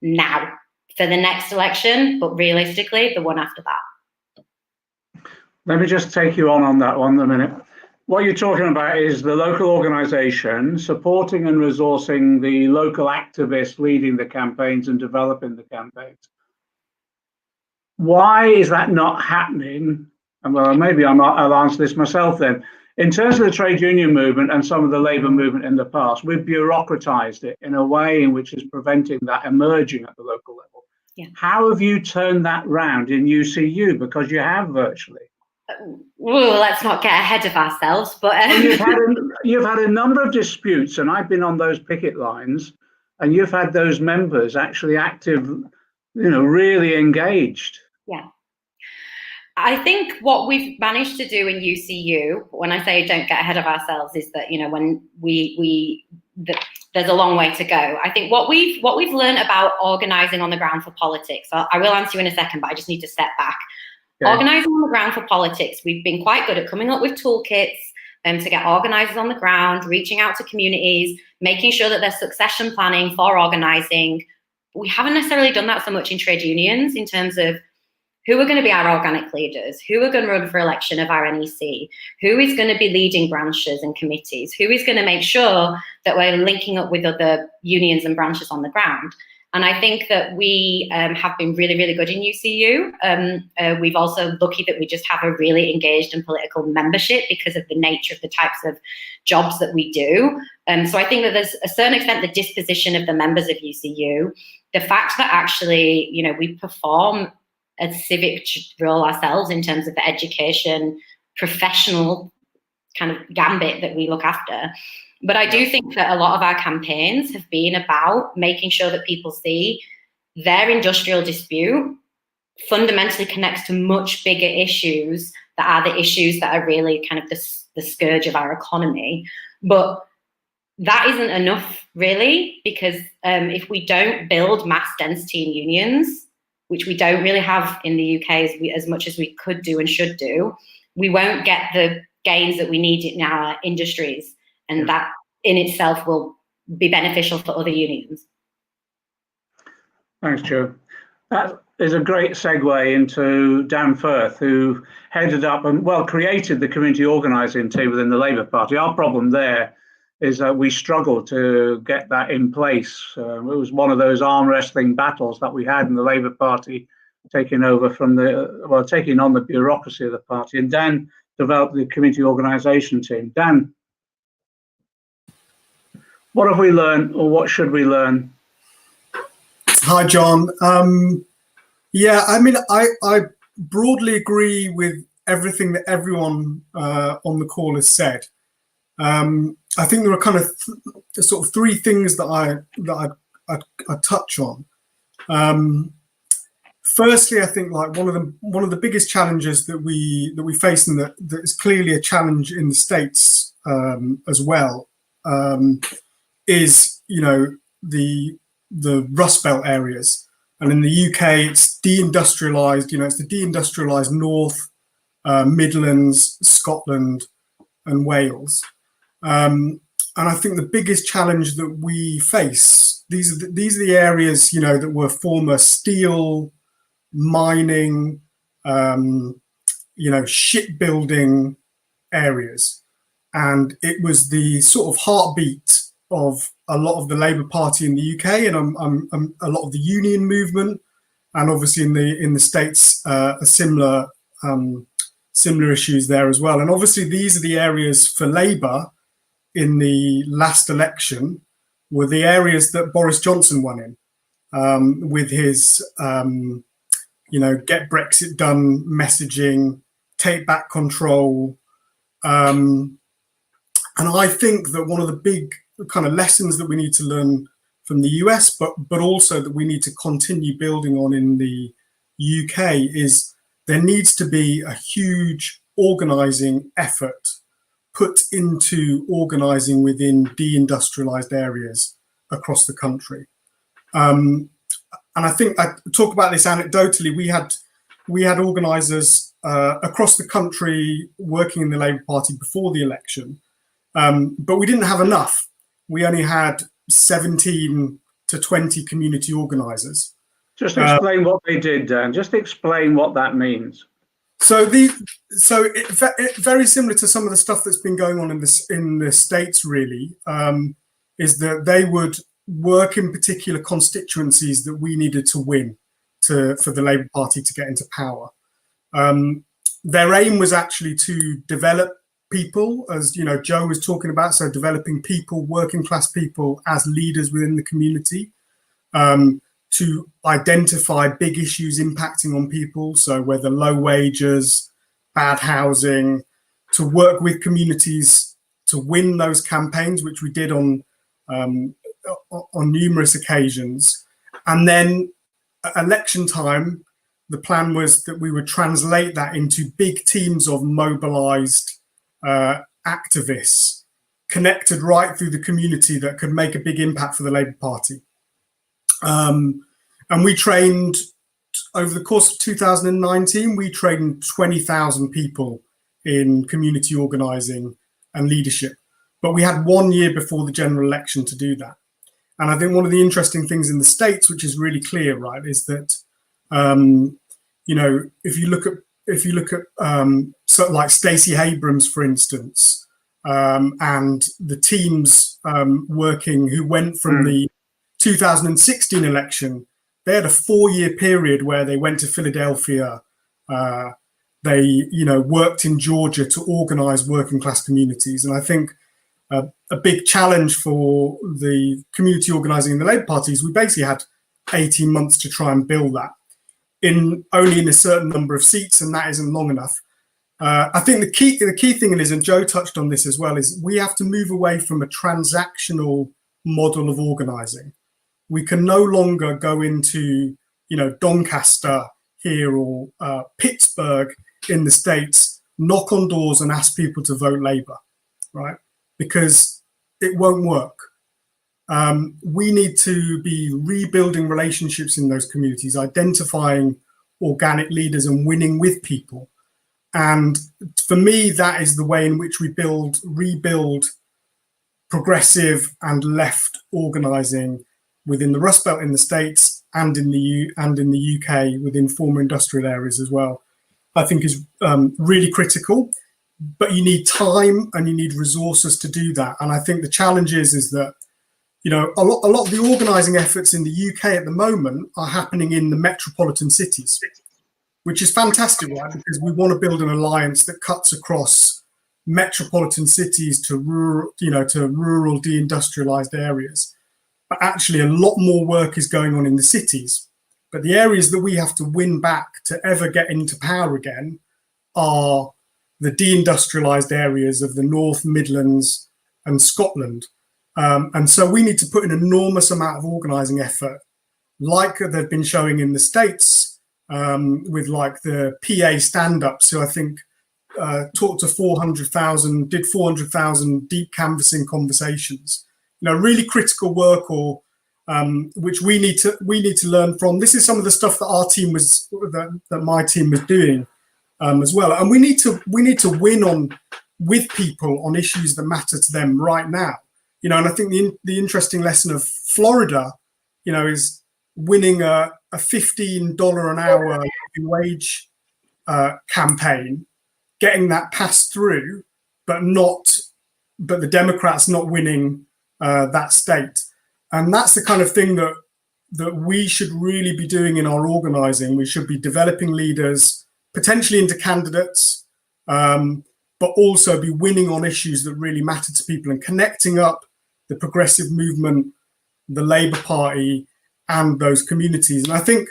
now for the next election, but realistically, the one after that. Let me just take you on that one a minute. What you're talking about is the local organisation supporting and resourcing the local activists leading the campaigns and developing the campaigns. Why is that not happening? And well, maybe I'll answer this myself then. In terms of the trade union movement and some of the labour movement in the past, we've bureaucratised it in a way in which is preventing that emerging at the local level. Yeah. How have you turned that round in UCU? Because you have virtually. Well, let's not get ahead of ourselves, but you've had a number of disputes, and I've been on those picket lines, and you've had those members actually active, really engaged. Yeah. I think what we've managed to do in UCU, when I say don't get ahead of ourselves, is that when there's a long way to go. I think what we've learned about organising on the ground for politics. I will answer you in a second, but I just need to step back. Okay. Organising on the ground for politics, we've been quite good at coming up with toolkits to get organisers on the ground, reaching out to communities, making sure that there's succession planning for organising. We haven't necessarily done that so much in trade unions in terms of who are going to be our organic leaders, who are going to run for election of our NEC, who is going to be leading branches and committees, who is going to make sure that we're linking up with other unions and branches on the ground. And I think that we have been really, really good in UCU. We've also lucky that we just have a really engaged and political membership because of the nature of the types of jobs that we do. So I think that there's a certain extent the disposition of the members of UCU, the fact that actually, we perform a civic role ourselves in terms of the education, professional kind of gambit that we look after. But I do think that a lot of our campaigns have been about making sure that people see their industrial dispute fundamentally connects to much bigger issues that are the issues that are really kind of the scourge of our economy. But that isn't enough, really, because if we don't build mass density in unions, which we don't really have in the UK as much as we could do and should do, we won't get the gains that we need in our industries. And that in itself will be beneficial for other unions. Thanks, Jo. That is a great segue into Dan Firth, who headed up and, created the community organising team within the Labour Party. Our problem there is that we struggled to get that in place. It was one of those arm wrestling battles that we had in the Labour Party, taking on the bureaucracy of the party. And Dan developed the community organisation team. Dan, what have we learned, or what should we learn? Hi, John. I broadly agree with everything that everyone on the call has said. I think there are kind of sort of three things that I touch on. Firstly, I think like one of the biggest challenges that we face, and that is clearly a challenge in the States as well, is the Rust Belt areas, and in the UK it's deindustrialized. It's the deindustrialized North, Midlands, Scotland, and Wales. And I think the biggest challenge that we face, these are the areas, you know, that were former steel, mining, you know, shipbuilding areas. And it was the sort of heartbeat of a lot of the Labour Party in the UK and a lot of the union movement, and obviously in the States, a similar issues there as well. And obviously these are the areas for Labour in the last election were the areas that Boris Johnson won in, with his, you know, get Brexit done messaging, take back control. And I think that one of the big kind of lessons that we need to learn from the US, but also that we need to continue building on in the UK is there needs to be a huge organising effort put into organising within deindustrialised areas across the country. And I think I talk about this anecdotally. We had organisers across the country working in the Labour Party before the election, but we didn't have enough. We only had 17 to 20 community organisers. Just explain what they did, Dan. Just explain what that means. So it very similar to some of the stuff that's been going on in the States, really, is that they would work in particular constituencies that we needed to win for the Labour Party to get into power. Their aim was actually to develop people, as you know, Joe was talking about, so developing people, working class people as leaders within the community, to identify big issues impacting on people, so whether low wages, bad housing, to work with communities to win those campaigns, which we did on numerous occasions. And then at election time, the plan was that we would translate that into big teams of mobilized activists connected right through the community that could make a big impact for the Labour Party. And we trained, over the course of 2019, we trained 20,000 people in community organising and leadership. But we had 1 year before the general election to do that. And I think one of the interesting things in the States, which is really clear, right, is that, you know, if you look at sort of like Stacey Abrams, for instance, and the teams working who went from the 2016 election, they had a 4-year period where they went to Philadelphia. They, you know, worked in Georgia to organize working class communities. And I think a big challenge for the community organizing in the Labour Party is we basically had 18 months to try and build that only in a certain number of seats, and that isn't long enough. I think the key thing is, and Joe touched on this as well, is we have to move away from a transactional model of organizing. We can no longer go into, you know, Doncaster here or Pittsburgh in the States, knock on doors and ask people to vote Labour, right? Because it won't work. We need to be rebuilding relationships in those communities, identifying organic leaders and winning with people. And for me, that is the way in which we rebuild progressive and left organising within the Rust Belt in the States and in the UK within former industrial areas as well. I think is really critical, but you need time and you need resources to do that. And I think the challenge is that, you know, a lot of the organising efforts in the UK at the moment are happening in the metropolitan cities, which is fantastic, right? Because we want to build an alliance that cuts across metropolitan cities to rural, you know, to rural deindustrialized areas. But actually, a lot more work is going on in the cities. But the areas that we have to win back to ever get into power again are the deindustrialized areas of the North, Midlands, and Scotland. And so we need to put an enormous amount of organising effort, like they've been showing in the States, with like the PA stand-ups, who I think talked to 400,000, did 400,000 deep canvassing conversations. You know, really critical work, or which we need to learn from. This is some of the stuff that our team that my team was doing as well. And we need to win with people on issues that matter to them right now. And I think the interesting lesson of Florida, is winning a $15 an hour living wage campaign, getting that passed through, but the Democrats not winning that state. And that's the kind of thing that we should really be doing in our organizing. We should be developing leaders, potentially into candidates, but also be winning on issues that really matter to people and connecting up the progressive movement, the Labour Party, and those communities. And I think,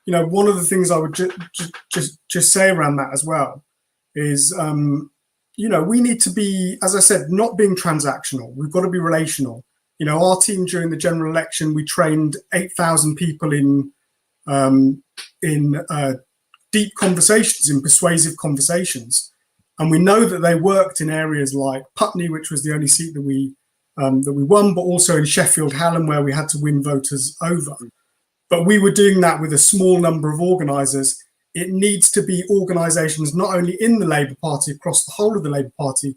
one of the things I would just say around that as well is, we need to be, as I said, not being transactional. We've got to be relational. Our team during the general election, we trained 8,000 people in deep conversations, in persuasive conversations. And we know that they worked in areas like Putney, which was the only seat that we won, but also in Sheffield Hallam, where we had to win voters over. But we were doing that with a small number of organisers. It needs to be organisations not only in the Labour Party, across the whole of the Labour Party,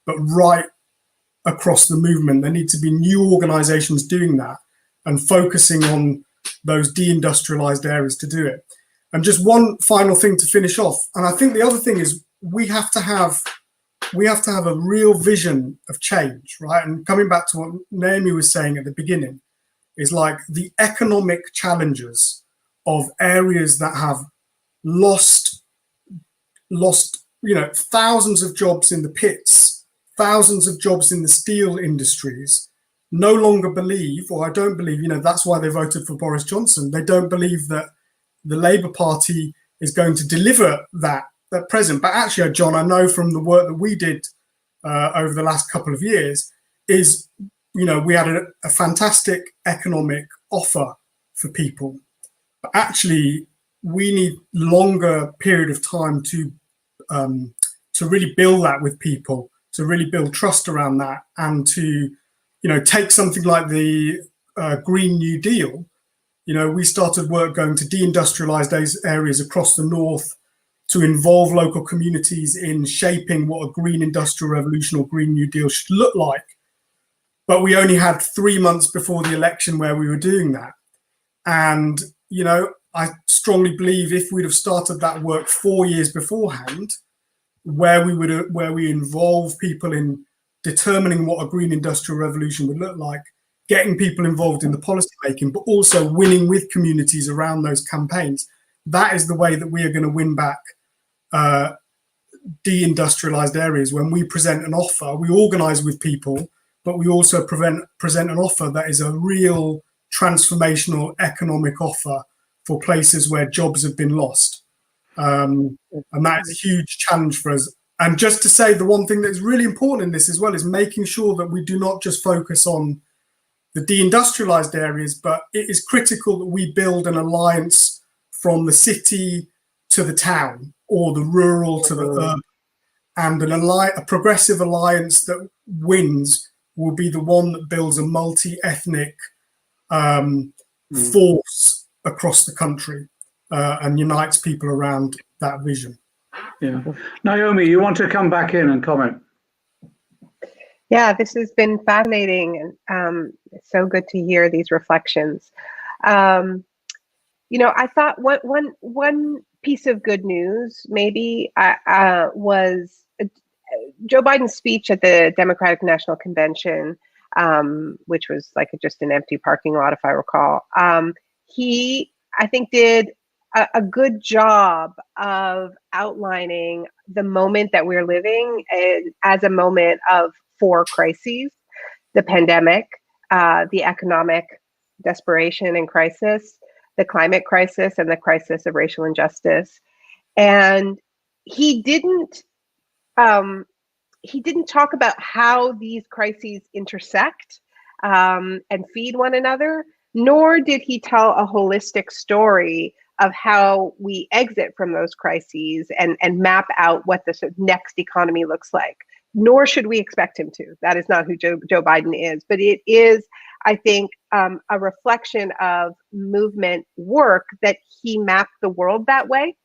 but right across the movement. There need to be new organisations doing that and focusing on those deindustrialised areas to do it. And just one final thing to finish off. And I think the other thing is we have to have a real vision of change, right? And coming back to what Naomi was saying at the beginning, is like the economic challenges of areas that have lost, thousands of jobs in the pits, thousands of jobs in the steel industries, no longer believe, or I don't believe, that's why they voted for Boris Johnson. They don't believe that the Labour Party is going to deliver that present. But actually, John, I know from the work that we did over the last couple of years is, we had a fantastic economic offer for people. But actually, we need longer period of time to really build that with people, to really build trust around that, and to, take something like the Green New Deal. We started work going to deindustrialized areas across the north to involve local communities in shaping what a green industrial revolution or Green New Deal should look like. But we only had 3 months before the election where we were doing that. And, I strongly believe if we'd have started that work 4 years beforehand, where we involve people in determining what a green industrial revolution would look like, getting people involved in the policy making, but also winning with communities around those campaigns, that is the way that we are going to win back deindustrialized areas. When we present an offer, we organize with people, but we also present an offer that is a real transformational economic offer for places where jobs have been lost. And that is a huge challenge for us. And just to say, the one thing that is really important in this as well is making sure that we do not just focus on the deindustrialized areas, but it is critical that we build an alliance from the city to the town, or the rural to the urban. And a progressive alliance that wins will be the one that builds a multi-ethnic force across the country and unites people around that vision. Yeah. Naomi, you want to come back in and comment? Yeah, this has been fascinating, and it's so good to hear these reflections. I thought one piece of good news maybe was Joe Biden's speech at the Democratic National Convention, which was like just an empty parking lot, if I recall. He, I think, did a good job of outlining the moment that we're living as a moment of 4 crises: the pandemic, the economic desperation and crisis, the climate crisis, and the crisis of racial injustice. And he didn't talk about how these crises intersect and feed one another, nor did he tell a holistic story of how we exit from those crises and map out what the next economy looks like. Nor should we expect him to. That is not who Joe Biden is. But it is, I think, a reflection of movement work that he mapped the world that way,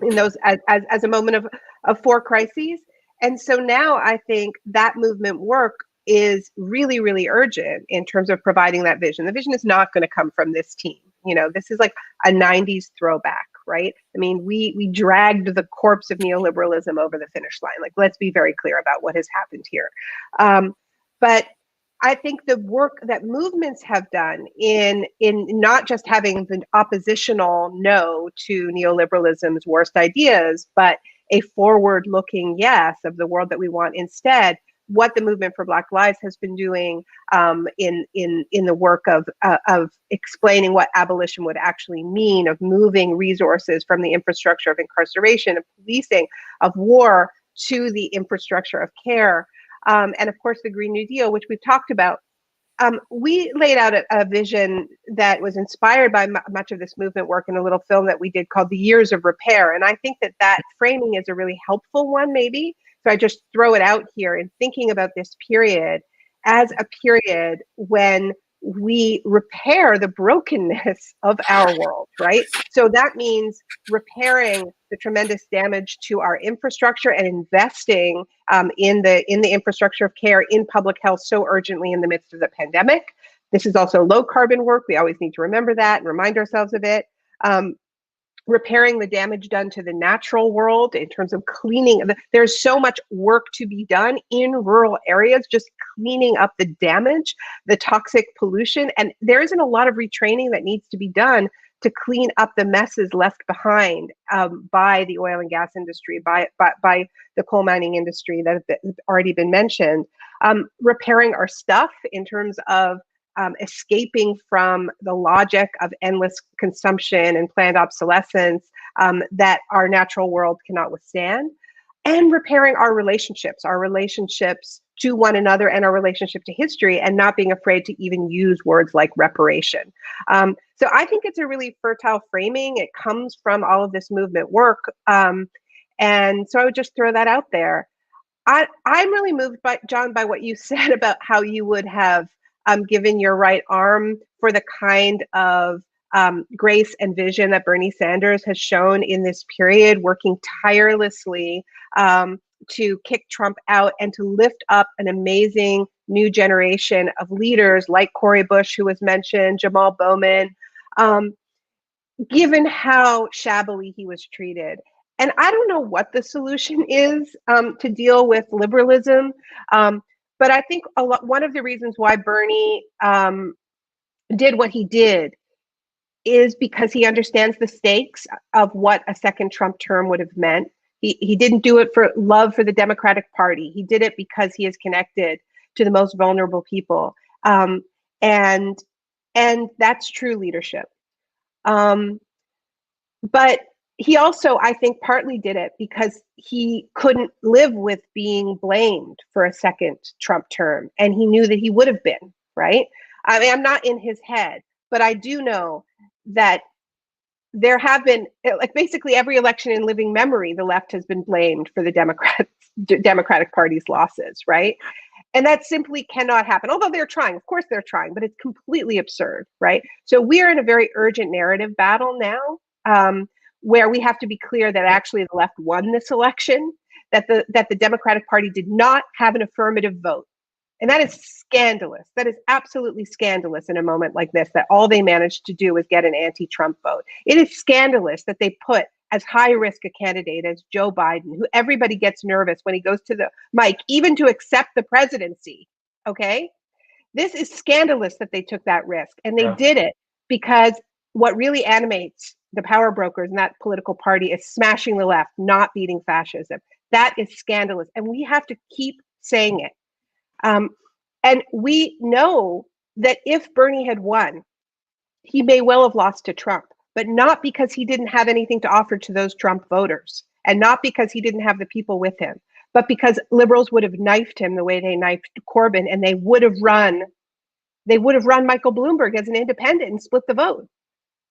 in those as a moment of 4 crises. And so now I think that movement work is really, really urgent in terms of providing that vision. The vision is not going to come from this team. You know, this is like a 90s throwback, right? I mean, we dragged the corpse of neoliberalism over the finish line. Like, let's be very clear about what has happened here. But I think the work that movements have done in not just having the oppositional no to neoliberalism's worst ideas, but a forward-looking yes of the world that we want instead. What the movement for Black Lives has been doing in the work of explaining what abolition would actually mean, of moving resources from the infrastructure of incarceration, of policing, of war to the infrastructure of care, and of course the Green New Deal, which we've talked about. We laid out a vision that was inspired by much of this movement work in a little film that we did called The Years of Repair, and I think that framing is a really helpful one, maybe. So I just throw it out here in thinking about this period as a period when we repair the brokenness of our world, right? So that means repairing the tremendous damage to our infrastructure and investing in the infrastructure of care, in public health so urgently in the midst of the pandemic. This is also low carbon work. We always need to remember that and remind ourselves of it. Repairing the damage done to the natural world in terms of cleaning. There's so much work to be done in rural areas, just cleaning up the damage, the toxic pollution. And there isn't a lot of retraining that needs to be done to clean up the messes left behind by the oil and gas industry, by the coal mining industry that have already been mentioned. Repairing our stuff in terms of escaping from the logic of endless consumption and planned obsolescence that our natural world cannot withstand, and repairing our relationships to one another and our relationship to history, and not being afraid to even use words like reparation. So I think it's a really fertile framing. It comes from all of this movement work. And so I would just throw that out there. I'm really moved by, John, by what you said about how you would have given your right arm for the kind of grace and vision that Bernie Sanders has shown in this period, working tirelessly to kick Trump out and to lift up an amazing new generation of leaders like Cori Bush, who was mentioned, Jamal Bowman, given how shabbily he was treated. And I don't know what the solution is to deal with liberalism. But I think one of the reasons why Bernie did what he did is because he understands the stakes of what a second Trump term would have meant. He didn't do it for love for the Democratic Party. He did it because he is connected to the most vulnerable people. And that's true leadership. But he also, I think, partly did it because he couldn't live with being blamed for a second Trump term. And he knew that he would have been, right? I mean, I'm not in his head, but I do know that there have been, like, basically every election in living memory, the left has been blamed for the Democratic Party's losses, right? And that simply cannot happen. Although they're trying, of course they're trying, but it's completely absurd, right? So we are in a very urgent narrative battle now, where we have to be clear that actually the left won this election, that the Democratic Party did not have an affirmative vote. And that is scandalous. That is absolutely scandalous in a moment like this, that all they managed to do was get an anti-Trump vote. It is scandalous that they put as high risk a candidate as Joe Biden, who everybody gets nervous when he goes to the mic, even to accept the presidency, okay? This is scandalous that they took that risk. And they did it because what really animates the power brokers in that political party is smashing the left, not beating fascism. That is scandalous. And we have to keep saying it. And we know that if Bernie had won, he may well have lost to Trump, but not because he didn't have anything to offer to those Trump voters, and not because he didn't have the people with him, but liberals would have knifed him the way they knifed Corbyn, and they would have run Michael Bloomberg as an independent and split the vote.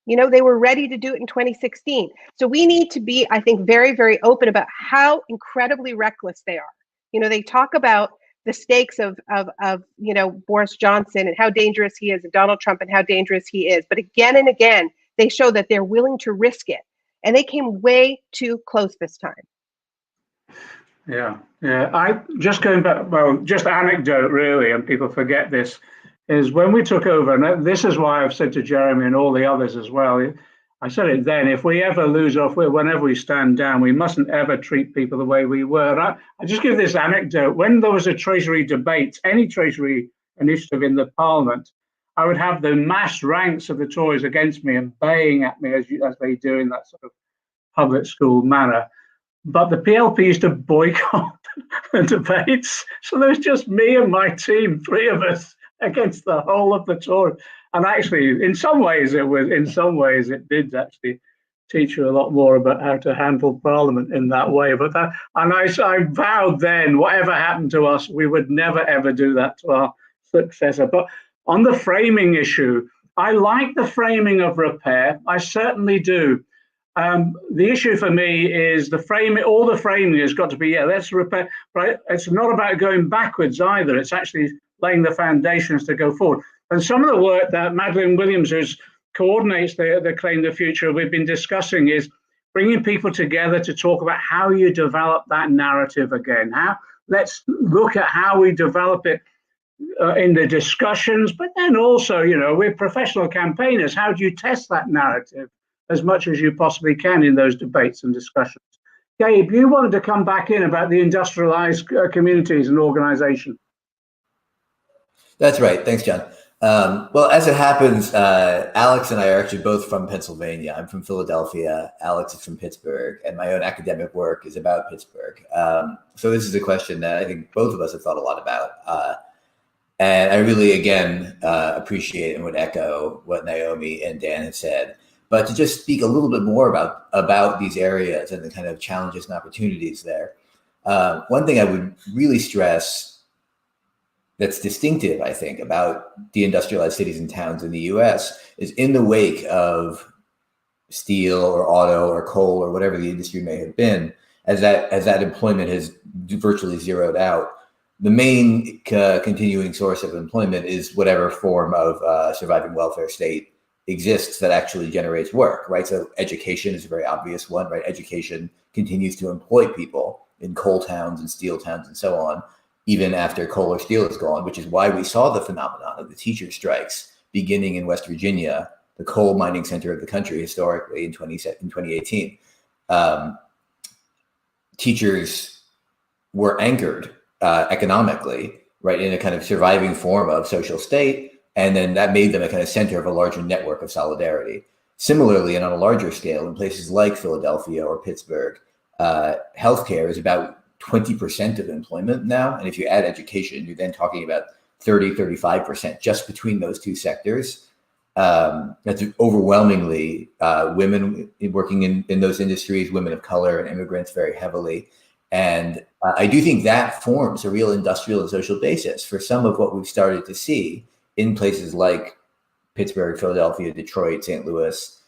You know, they were ready to do it in 2016. So we need to be, I think, very, very open about how incredibly reckless they are. You know, they talk about the stakes of you know, Boris Johnson and how dangerous he is, and Donald Trump and how dangerous he is. But again and again, they show that they're willing to risk it. And they came way too close this time. Yeah, yeah. I just going back, well, just anecdote really, and people forget this, is when we took over, and this is why I've said to Jeremy and all the others as well. I said it then, if we ever lose off, whenever we stand down, we mustn't ever treat people the way we were. And I just give this anecdote. When there was a Treasury debate, any Treasury initiative in the Parliament, I would have the mass ranks of the Tories against me and baying at me as they do in that sort of public school manner. But the PLP used to boycott the debates. So there was just me and my team, three of us, against the whole of the Tories. And actually, in some ways, it did actually teach you a lot more about how to handle Parliament in that way. But I vowed then, whatever happened to us, we would never, ever do that to our successor. But on the framing issue, I like the framing of repair. I certainly do. The issue for me is the framing. All the framing has got to be, let's repair. Right? It's not about going backwards either. It's actually laying the foundations to go forward. And some of the work that Madeleine Williams, who coordinates the Claim the Future, we've been discussing, is bringing people together to talk about how you develop that narrative again. Let's look at how we develop it in the discussions, but then also, we're professional campaigners. How do you test that narrative as much as you possibly can in those debates and discussions? Gabe, you wanted to come back in about the industrialized communities and organization. That's right. Thanks, John. Well, as it happens, Alex and I are actually both from Pennsylvania. I'm from Philadelphia. Alex is from Pittsburgh, and my own academic work is about Pittsburgh. So this is a question that I think both of us have thought a lot about. And I really, again, appreciate and would echo what Naomi and Dan have said. But to just speak a little bit more about these areas and the kind of challenges and opportunities there. One thing I would really stress that's distinctive, I think, about deindustrialized cities and towns in the US is in the wake of steel or auto or coal or whatever the industry may have been, as that employment has virtually zeroed out, the main continuing source of employment is whatever form of surviving welfare state exists that actually generates work, right? So education is a very obvious one, right? Education continues to employ people in coal towns and steel towns and so on, even after coal or steel is gone, which is why we saw the phenomenon of the teacher strikes beginning in West Virginia, the coal mining center of the country historically in 2018. Teachers were anchored economically, right, in a kind of surviving form of social state, and then that made them a kind of center of a larger network of solidarity. Similarly, and on a larger scale, in places like Philadelphia or Pittsburgh, healthcare is about 20% of employment now. And if you add education, you're then talking about 35% just between those two sectors. That's overwhelmingly women working in those industries, women of color and immigrants very heavily. And I do think that forms a real industrial and social basis for some of what we've started to see in places like Pittsburgh, Philadelphia, Detroit, St. Louis.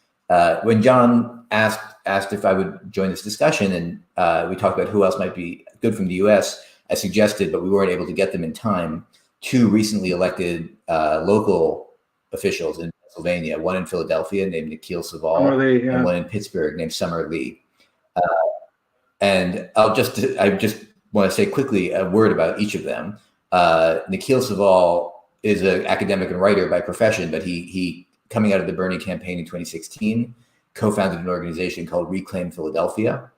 When John asked if I would join this discussion, and we talked about who else might be good from the US, I suggested, but we weren't able to get them in time, two recently elected local officials in Pennsylvania, one in Philadelphia named Nikhil Saval, and one in Pittsburgh named Summer Lee. And I just want to say quickly a word about each of them. Nikhil Saval is an academic and writer by profession, but he coming out of the Bernie campaign in 2016, co-founded an organization called Reclaim Philadelphia,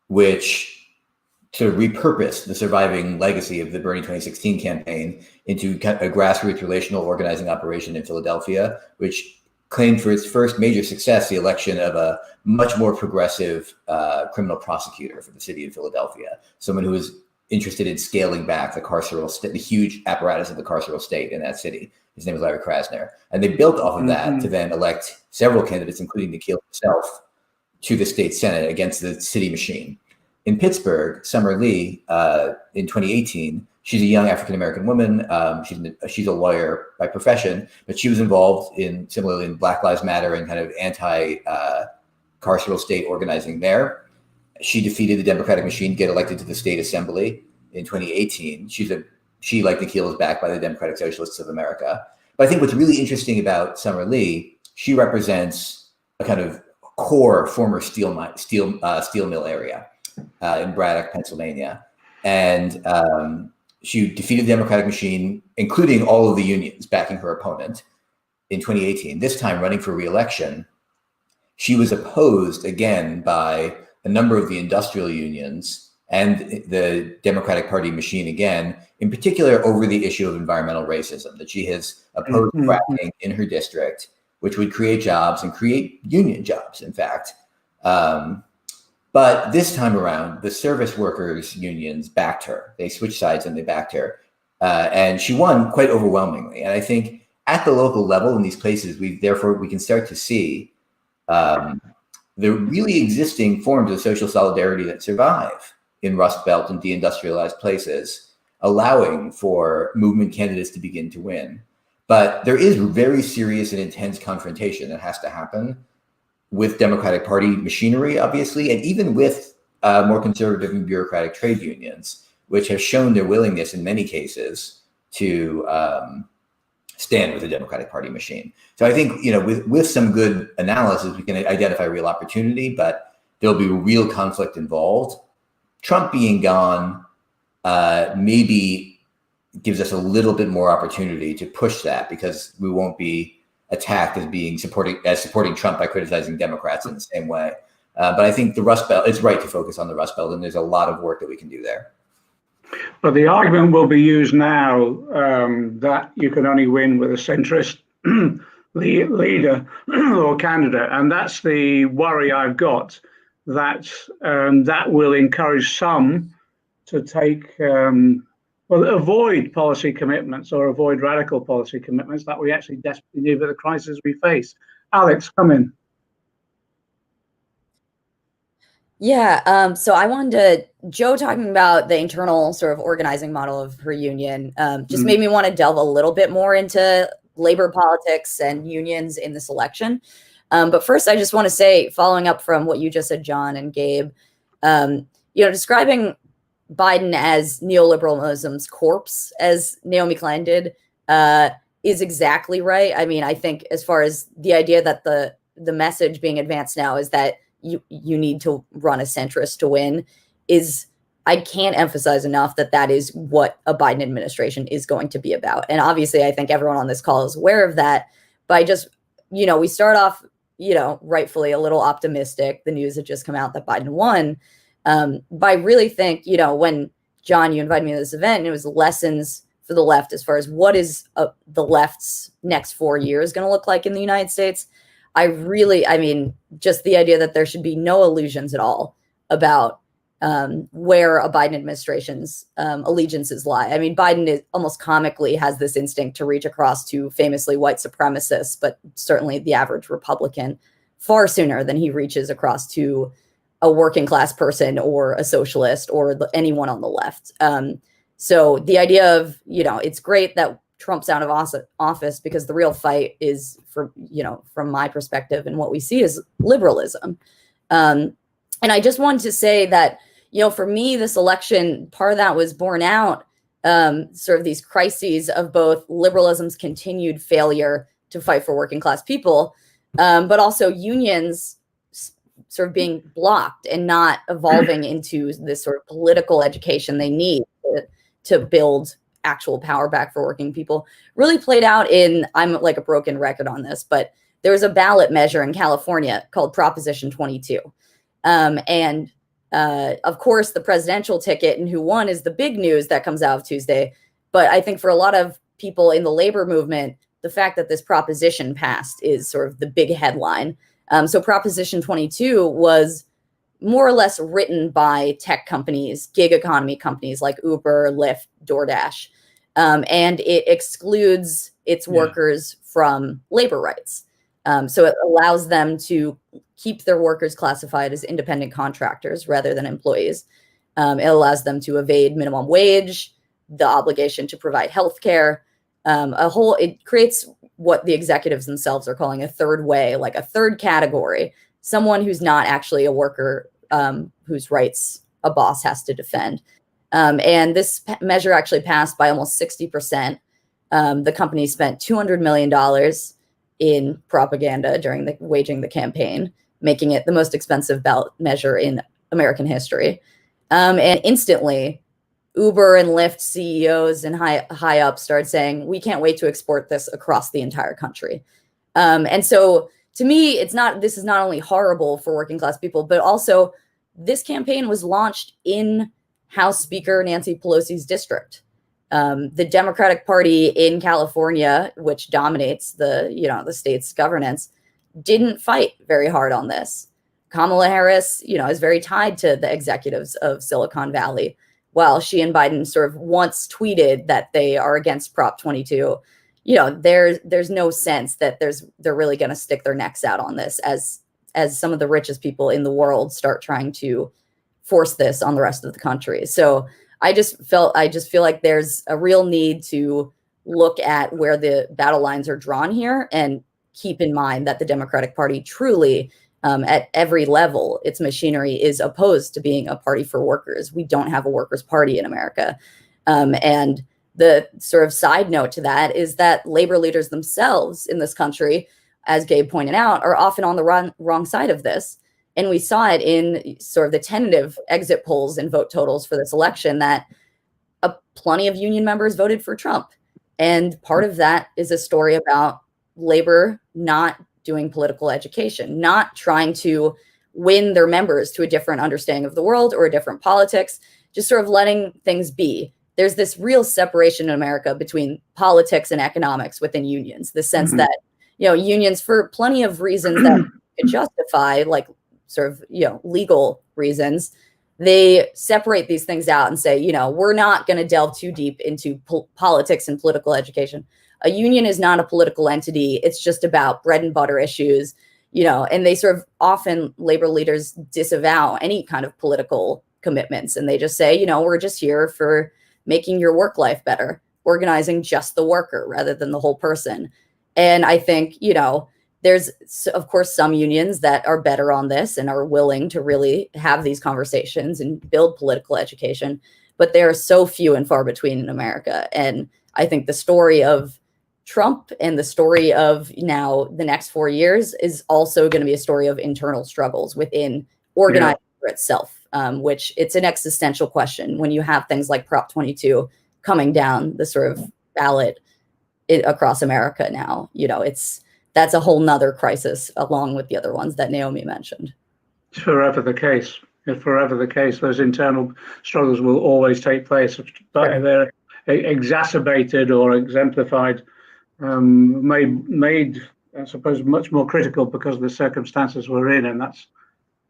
which sort of repurposed the surviving legacy of the Bernie 2016 campaign into a grassroots relational organizing operation in Philadelphia, which claimed for its first major success the election of a much more progressive criminal prosecutor for the city of Philadelphia, someone who was interested in scaling back the huge apparatus of the carceral state in that city. His name is Larry Krasner. And they built off of that to then elect several candidates, including Nikhil himself, to the state senate against the city machine. In Pittsburgh, Summer Lee, in 2018, she's a young African-American woman. She's a lawyer by profession, but she was involved similarly in Black Lives Matter and kind of anti-carceral state organizing there. She defeated the Democratic machine to get elected to the state assembly in 2018. She, like Nikhil, is backed by the Democratic Socialists of America. But I think what's really interesting about Summer Lee, she represents a kind of core former steel mill area. in Braddock, Pennsylvania. And she defeated the Democratic machine, including all of the unions backing her opponent in 2018. This time running for re-election, she was opposed again by a number of the industrial unions and the Democratic Party machine again, in particular over the issue of environmental racism, that she has opposed fracking in her district, which would create jobs and create union jobs, in fact. But this time around, the service workers unions backed her. They switched sides and they backed her. And she won quite overwhelmingly. And I think at the local level in these places, we can start to see the really existing forms of social solidarity that survive in Rust Belt and deindustrialized places, allowing for movement candidates to begin to win. But there is very serious and intense confrontation that has to happen with Democratic Party machinery, obviously, and even with more conservative and bureaucratic trade unions, which have shown their willingness in many cases to stand with the Democratic Party machine. So I think, with some good analysis, we can identify real opportunity, but there'll be real conflict involved. Trump being gone maybe gives us a little bit more opportunity to push that, because we won't be attacked as supporting Trump by criticizing Democrats in the same way. But I think the Rust Belt, it's right to focus on the Rust Belt, and there's a lot of work that we can do there. But the argument will be used now that you can only win with a centrist leader or candidate, and that's the worry I've got, that that will encourage some to take avoid policy commitments or avoid radical policy commitments that we actually desperately need with the crisis we face. Alex, come in. Yeah, so I wanted to, Joe talking about the internal sort of organizing model of her union just made me want to delve a little bit more into labor politics and unions in this election. But first, I just want to say, following up from what you just said, John and Gabe, describing Biden as neoliberalism's corpse, as Naomi Klein did, is exactly right. I mean, I think as far as the idea that the message being advanced now is that you need to run a centrist to win, I can't emphasize enough that is what a Biden administration is going to be about. And obviously, I think everyone on this call is aware of that. But I just, we start off, rightfully a little optimistic. The news had just come out that Biden won. But I really think, when John, you invited me to this event, and it was lessons for the left as far as what is the left's next 4 years going to look like in the United States. Just the idea that there should be no illusions at all about where a Biden administration's allegiances lie. I mean, Biden almost comically has this instinct to reach across to famously white supremacists, but certainly the average Republican far sooner than he reaches across to a working class person or a socialist or anyone on the left. So the idea of, it's great that Trump's out of office, because the real fight is, from my perspective and what we see, is liberalism. And I just wanted to say that, for me, this election, part of that was borne out, sort of these crises of both liberalism's continued failure to fight for working class people, but also unions sort of being blocked and not evolving into this sort of political education they need to build actual power back for working people. Really played out I'm like a broken record on this, but there was a ballot measure in California called Proposition 22. And of course, the presidential ticket and who won is the big news that comes out of Tuesday. But I think for a lot of people in the labor movement, the fact that this proposition passed is sort of the big headline. So Proposition 22 was more or less written by tech companies, gig economy companies like Uber, Lyft, DoorDash, and it excludes its workers from labor rights. So it allows them to keep their workers classified as independent contractors rather than employees. It allows them to evade minimum wage, the obligation to provide health care. It creates what the executives themselves are calling a third way, like a third category, someone who's not actually a worker, whose rights a boss has to defend. And this measure actually passed by almost 60%. The company spent $200 million in propaganda during waging the campaign, making it the most expensive ballot measure in American history. And instantly, Uber and Lyft CEOs and high up started saying, we can't wait to export this across the entire country. And so to me, this is not only horrible for working class people, but also this campaign was launched in House Speaker Nancy Pelosi's district. The Democratic Party in California, which dominates the state's governance, didn't fight very hard on this. Kamala Harris, is very tied to the executives of Silicon Valley. While she and Biden sort of once tweeted that they are against Prop 22, there's no sense that they're really going to stick their necks out on this as some of the richest people in the world start trying to force this on the rest of the country. So I just feel like there's a real need to look at where the battle lines are drawn here and keep in mind that the Democratic Party truly, at every level, its machinery is opposed to being a party for workers. We don't have a workers' party in America. And the sort of side note to that is that labor leaders themselves in this country, as Gabe pointed out, are often on the wrong side of this. And we saw it in sort of the tentative exit polls and vote totals for this election that plenty of union members voted for Trump. And part of that is a story about labor not doing political education, not trying to win their members to a different understanding of the world or a different politics, just sort of letting things be. There's this real separation in America between politics and economics within unions, the sense that, unions, for plenty of reasons that could justify, like sort of, legal reasons, they separate these things out and say, we're not going to delve too deep into politics and political education. A union is not a political entity. It's just about bread and butter issues, and they sort of often, labor leaders disavow any kind of political commitments. And they just say, we're just here for making your work life better, organizing just the worker rather than the whole person. And I think, there's, of course, some unions that are better on this and are willing to really have these conversations and build political education, but there are so few and far between in America. And I think the story of Trump and the story of now the next 4 years is also going to be a story of internal struggles within organizing for itself, which it's an existential question when you have things like Prop 22 coming down the sort of ballot across America now. That's a whole nother crisis along with the other ones that Naomi mentioned. It's forever the case. It's forever the case. Those internal struggles will always take place, but they're exacerbated or exemplified, made, I suppose, much more critical because of the circumstances we're in, and that's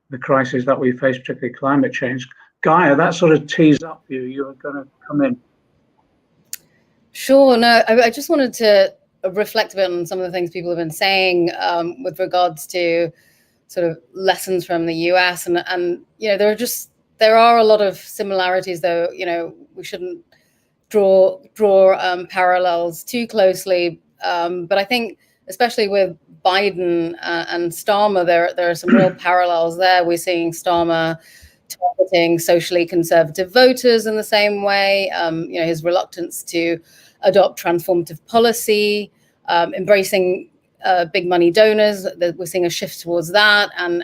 the crisis that we face, particularly climate change. Gaia, that sort of teased up you. You were going to come in. Sure. No, I just wanted to reflect a bit on some of the things people have been saying with regards to sort of lessons from the US, and there are a lot of similarities, though. We shouldn't draw parallels too closely, but I think especially with Biden and Starmer, there are some real parallels there. We're seeing Starmer targeting socially conservative voters in the same way. His reluctance to adopt transformative policy, embracing big money donors. We're seeing a shift towards that, and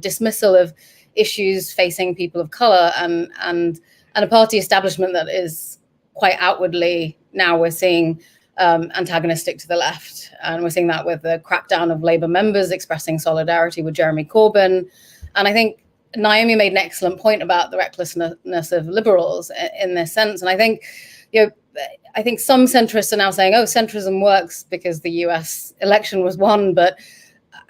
dismissal of issues facing people of color, and a party establishment that is quite outwardly now we're seeing antagonistic to the left. And we're seeing that with the crackdown of Labour members expressing solidarity with Jeremy Corbyn. And I think Naomi made an excellent point about the recklessness of liberals in this sense. And I think, I think some centrists are now saying, centrism works because the US election was won. But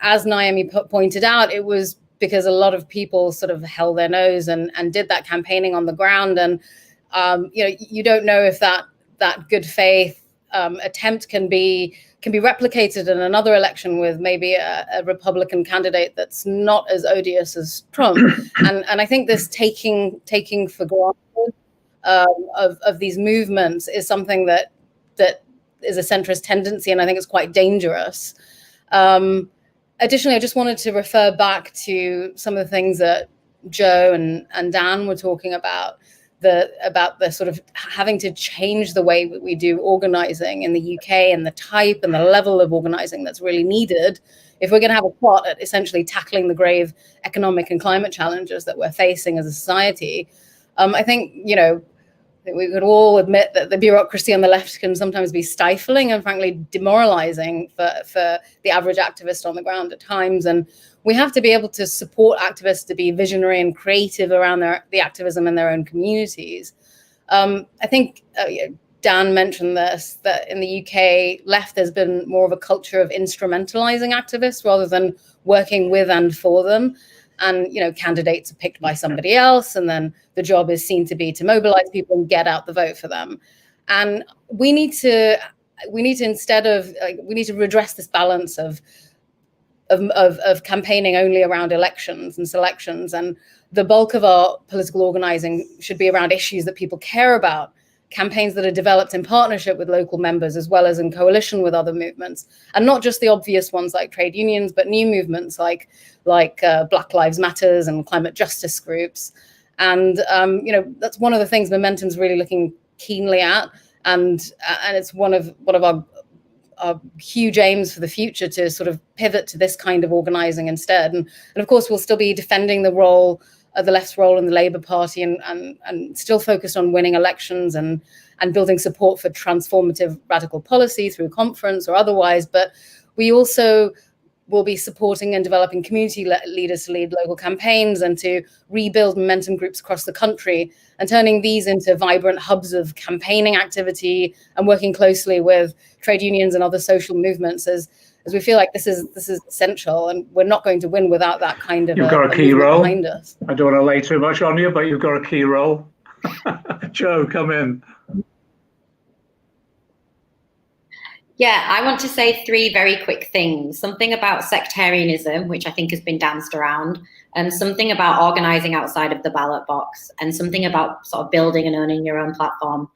as Naomi pointed out, it was because a lot of people sort of held their nose and did that campaigning on the ground. And, you don't know if that good faith attempt can be replicated in another election with maybe a Republican candidate that's not as odious as Trump. And I think this taking for granted of these movements is something that is a centrist tendency, and I think it's quite dangerous. Additionally, I just wanted to refer back to some of the things that Joe and Dan were talking about the sort of having to change the way we do organizing in the UK, and the type and the level of organizing that's really needed. if we're going to have a shot at essentially tackling the grave economic and climate challenges that we're facing as a society, I think, we could all admit that the bureaucracy on the left can sometimes be stifling and frankly demoralizing for the average activist on the ground at times. And we have to be able to support activists to be visionary and creative around the activism in their own communities. I think Dan mentioned this, that in the UK left, there's been more of a culture of instrumentalizing activists rather than working with and for them. And, candidates are picked by somebody else, and then the job is seen to be to mobilize people and get out the vote for them. And we need to instead of, we need to redress this balance of campaigning only around elections and selections. And the bulk of our political organizing should be around issues that people care about, campaigns that are developed in partnership with local members as well as in coalition with other movements, and not just the obvious ones like trade unions, but new movements like Black Lives Matters and climate justice groups. And that's one of the things Momentum's really looking keenly at, and it's one of our huge aims for the future, to sort of pivot to this kind of organizing instead. And of course, we'll still be defending the role, the left's role in the Labour Party, and still focused on winning elections and building support for transformative radical policy through conference or otherwise. But we also will be supporting and developing community leaders to lead local campaigns and to rebuild momentum groups across the country, and turning these into vibrant hubs of campaigning activity and working closely with trade unions and other social movements as we feel like this is essential, and we're not going to win without that kind of. You've got a key role behind us. I don't want to lay too much on you, but you've got a key role. Joe, come in. Yeah, I want to say three very quick things. Something about sectarianism, which I think has been danced around, and something about organizing outside of the ballot box, and something about sort of building and owning your own platform.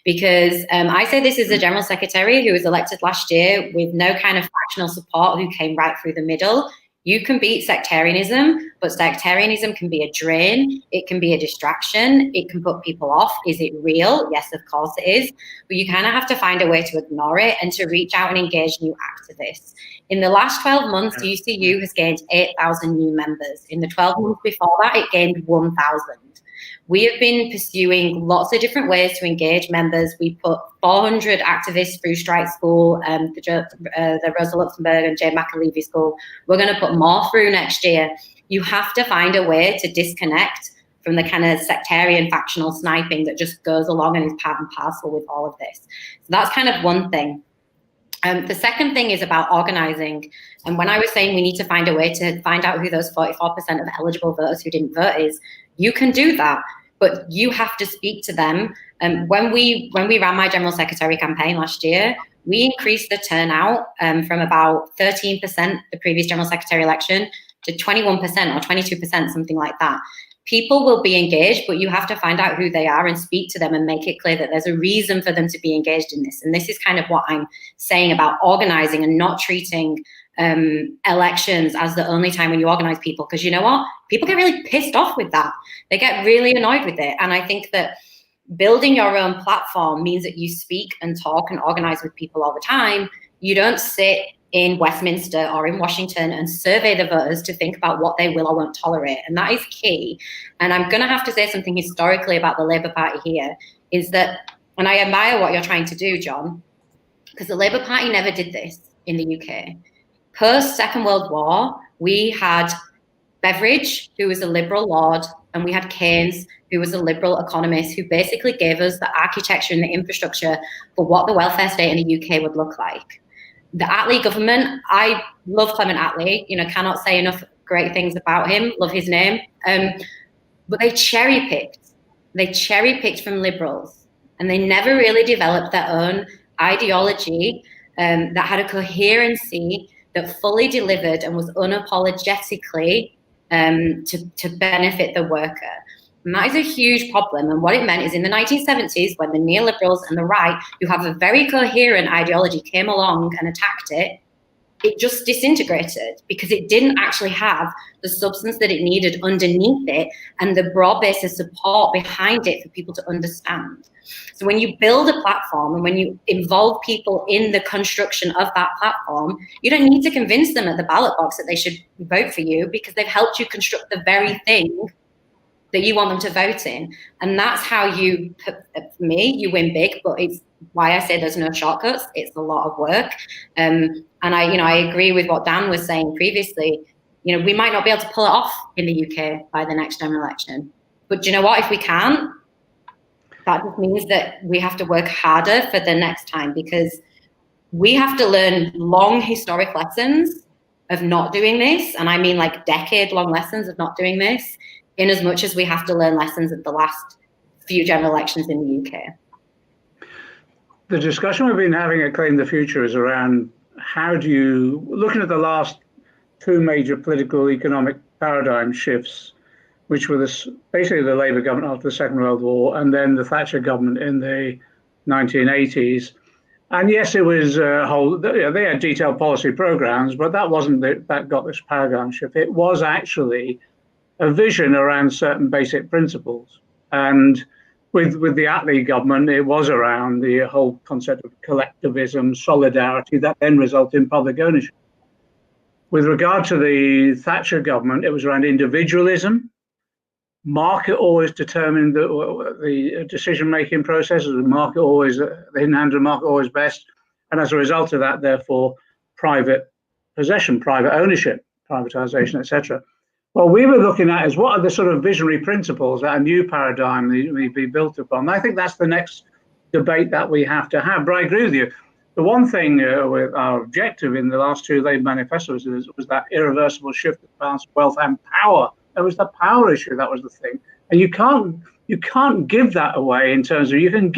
Because I say this as a general secretary who was elected last year with no kind of factional support, who came right through the middle. You can beat sectarianism, but sectarianism can be a drain. It can be a distraction. It can put people off. Is it real? Yes, of course it is. But you kind of have to find a way to ignore it and to reach out and engage new activists. In the last 12 months, UCU has gained 8,000 new members. In the 12 months before that, it gained 1,000. We have been pursuing lots of different ways to engage members. We put 400 activists through Strike School, the Rosa Luxemburg and Jane McAlevey School. We're going to put more through next year. You have to find a way to disconnect from the kind of sectarian factional sniping that just goes along and is part and parcel with all of this. So that's kind of one thing. The second thing is about organizing. And when I was saying we need to find a way to find out who those 44% of eligible voters who didn't vote is, you can do that, but you have to speak to them. When we ran my general secretary campaign last year, we increased the turnout from about 13% the previous general secretary election to 21% or 22%, something like that. People will be engaged, but you have to find out who they are and speak to them and make it clear that there's a reason for them to be engaged in this. And this is kind of what I'm saying about organizing and not treating elections as the only time when you organize people, because you know what? People get really pissed off with that. They get really annoyed with it. And I think that building your own platform means that you speak and talk and organize with people all the time. You don't sit in Westminster or in Washington and survey the voters to think about what they will or won't tolerate. And that is key. And I'm going to have to say something historically about the Labour Party here, is that, and I admire what you're trying to do, John, because the Labour Party never did this in the UK. Post Second World War, we had Beveridge, who was a liberal lord, and we had Keynes, who was a liberal economist, who basically gave us the architecture and the infrastructure for what the welfare state in the UK would look like. The Attlee government, I love Clement Attlee, cannot say enough great things about him, love his name, but they cherry-picked. They cherry-picked from liberals, and they never really developed their own ideology that had a coherency that fully delivered and was unapologetically to benefit the worker. And that is a huge problem. And what it meant is in the 1970s, when the neoliberals and the right, who have a very coherent ideology, came along and attacked it, it just disintegrated because it didn't actually have the substance that it needed underneath it and the broad base of support behind it for people to understand. So when you build a platform and when you involve people in the construction of that platform, you don't need to convince them at the ballot box that they should vote for you because they've helped you construct the very thing that you want them to vote in. And that's how you, for me, you win big, but it's why I say there's no shortcuts. It's a lot of work. And I agree with what Dan was saying previously. We might not be able to pull it off in the UK by the next general election. But do you know what? If we can't, that just means that we have to work harder for the next time, because we have to learn long historic lessons of not doing this. And I mean like decade-long lessons of not doing this, in as much as we have to learn lessons of the last few general elections in the UK. The discussion we've been having at Claim the Future is around how do you, looking at the last two major political economic paradigm shifts, which were basically the Labour government after the Second World War and then the Thatcher government in the 1980s. And yes, it was a whole, they had detailed policy programs, but that wasn't that got this paradigm shift. It was actually a vision around certain basic principles. And with the Attlee government, it was around the whole concept of collectivism, solidarity, that then resulted in public ownership. With regard to the Thatcher government, it was around individualism. Market always determined the decision-making process. The market always, the hidden hand of the market always best. And as a result of that, therefore, private possession, private ownership, privatization, etc. What we were looking at is what are the sort of visionary principles that a new paradigm may be built upon. I think that's the next debate that we have to have. But I agree with you. The one thing with our objective in the last two Labour manifestos was that irreversible shift of balance of wealth and power. It was the power issue that was the thing, and you can't give that away in terms of you can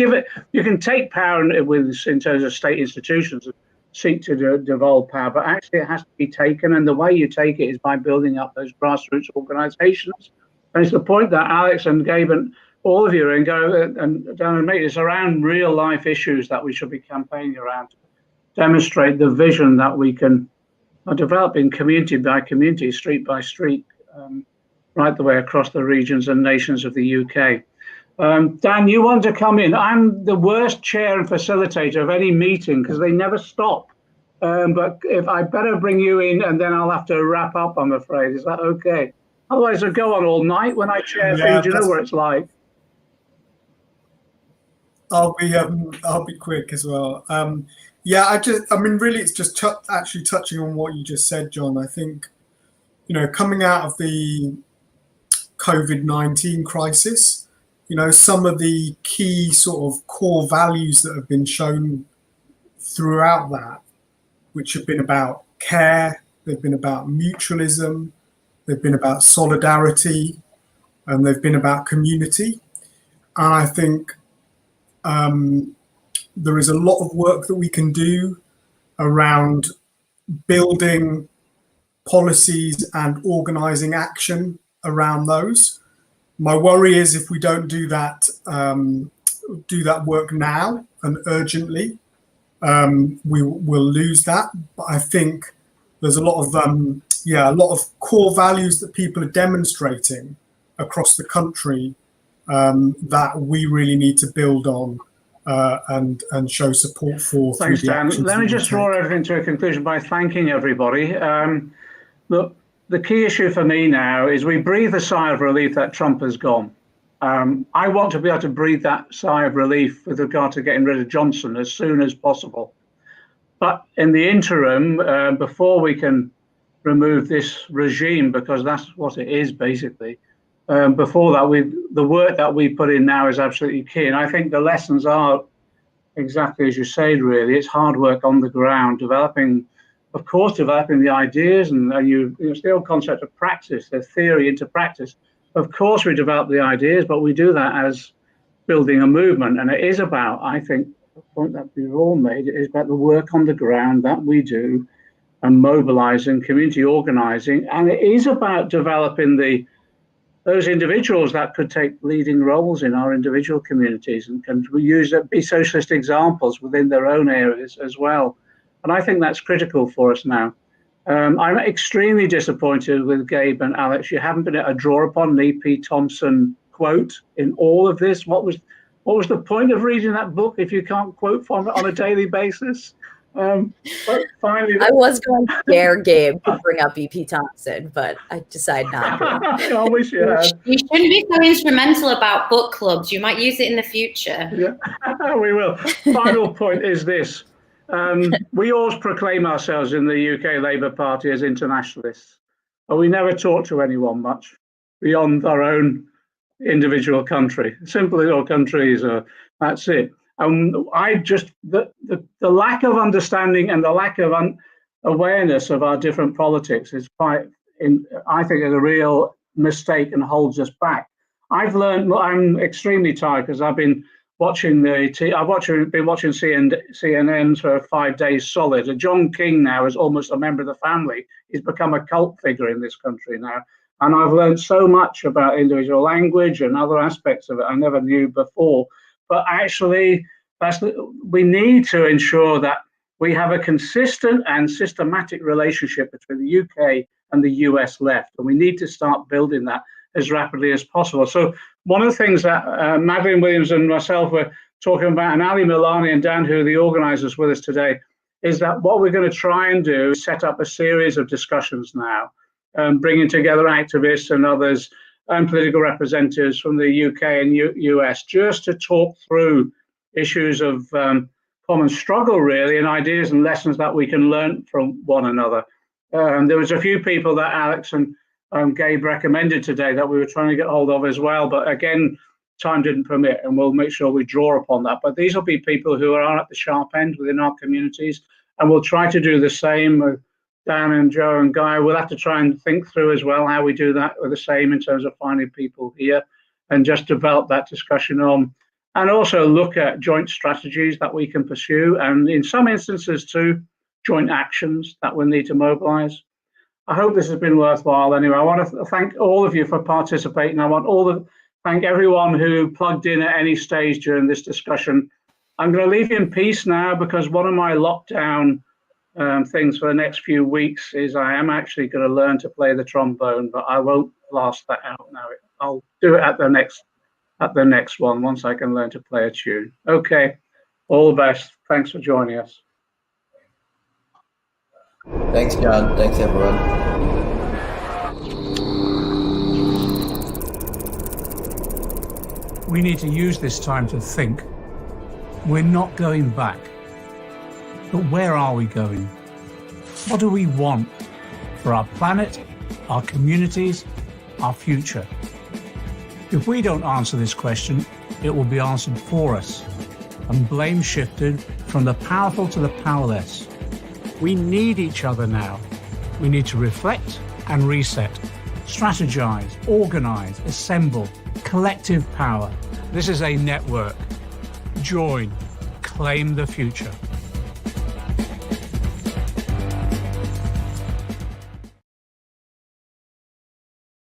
take power in terms of state institutions and seek to devolve power, but actually it has to be taken, and the way you take it is by building up those grassroots organisations. And it's the point that Alex and Gabe and all of you and Dan and me, it's around real life issues that we should be campaigning around to demonstrate the vision that we can develop in community by community, street by street. Right the way across the regions and nations of the UK. Dan, you want to come in? I'm the worst chair and facilitator of any meeting because they never stop. But if I better bring you in and then I'll have to wrap up, I'm afraid. Is that okay? Otherwise, I'll go on all night when I chair things. You know what it's like. I'll be quick as well. Really, it's just actually touching on what you just said, John. I think, coming out of the COVID-19 crisis, some of the key sort of core values that have been shown throughout that, which have been about care, they've been about mutualism, they've been about solidarity, and they've been about community. And I think there is a lot of work that we can do around building policies and organising action around those. My worry is if we don't do that work now and urgently, we will lose that. But I think there's a lot of core values that people are demonstrating across the country that we really need to build on and show support for. Thanks, Dan. Let me just draw everything to a conclusion by thanking everybody. Look, the key issue for me now is we breathe a sigh of relief that Trump has gone. I want to be able to breathe that sigh of relief with regard to getting rid of Johnson as soon as possible. But in the interim, before we can remove this regime, because that's what it is basically, before that, the work that we put in now is absolutely key. And I think the lessons are exactly as you said, really. It's hard work on the ground, developing the ideas, and it's the old concept of practice, the theory into practice. Of course, we develop the ideas, but we do that as building a movement. And it is about, I think, the point that we've all made, it is about the work on the ground that we do and mobilizing, community organizing. And it is about developing those individuals that could take leading roles in our individual communities and can be socialist examples within their own areas as well. And I think that's critical for us now. I'm extremely disappointed with Gabe and Alex. You haven't been able to draw upon an E.P. Thompson quote in all of this. What was the point of reading that book if you can't quote from it on a daily basis? But finally, I was going to dare Gabe to bring up E.P. Thompson, but I decided not to. I wish you had. You shouldn't be so instrumental about book clubs. You might use it in the future. Yeah, we will. Final point is this. We always proclaim ourselves in the UK Labour Party as internationalists, but we never talk to anyone much beyond our own individual country. Simple little countries, that's it. The lack of understanding and the lack of awareness of our different politics is I think is a real mistake and holds us back. I've learned, I'm extremely tired because I've been watching CNN for 5 days solid. And John King now is almost a member of the family. He's become a cult figure in this country now. And I've learned so much about individual language and other aspects of it I never knew before. But actually, we need to ensure that we have a consistent and systematic relationship between the UK and the US left. And we need to start building that as rapidly as possible. So one of the things that Madeline Williams and myself were talking about, and Ali Milani and Dan, who are the organizers with us today, is that what we're going to try and do is set up a series of discussions now, bringing together activists and others and political representatives from the UK and US just to talk through issues of common struggle, really, and ideas and lessons that we can learn from one another. There was a few people that Alex and Gabe recommended today that we were trying to get hold of as well, but again, time didn't permit, and we'll make sure we draw upon that. But these will be people who are at the sharp end within our communities, and we'll try to do the same with Dan and Joe and Guy. We'll have to try and think through as well how we do that with the same in terms of finding people here and just develop that discussion on, and also look at joint strategies that we can pursue, and in some instances too, joint actions that we'll need to mobilize. I hope this has been worthwhile anyway. I want to thank all of you for participating. I want thank everyone who plugged in at any stage during this discussion. I'm going to leave you in peace now because one of my lockdown things for the next few weeks is I am actually going to learn to play the trombone, but I won't blast that out now. I'll do it at the next one once I can learn to play a tune. Okay, all the best. Thanks for joining us. Thanks, John. Thanks, everyone. We need to use this time to think. We're not going back. But where are we going? What do we want for our planet, our communities, our future? If we don't answer this question, it will be answered for us and blame shifted from the powerful to the powerless. We need each other now. We need to reflect and reset, strategize, organize, assemble, collective power. This is a network. Join, claim the future.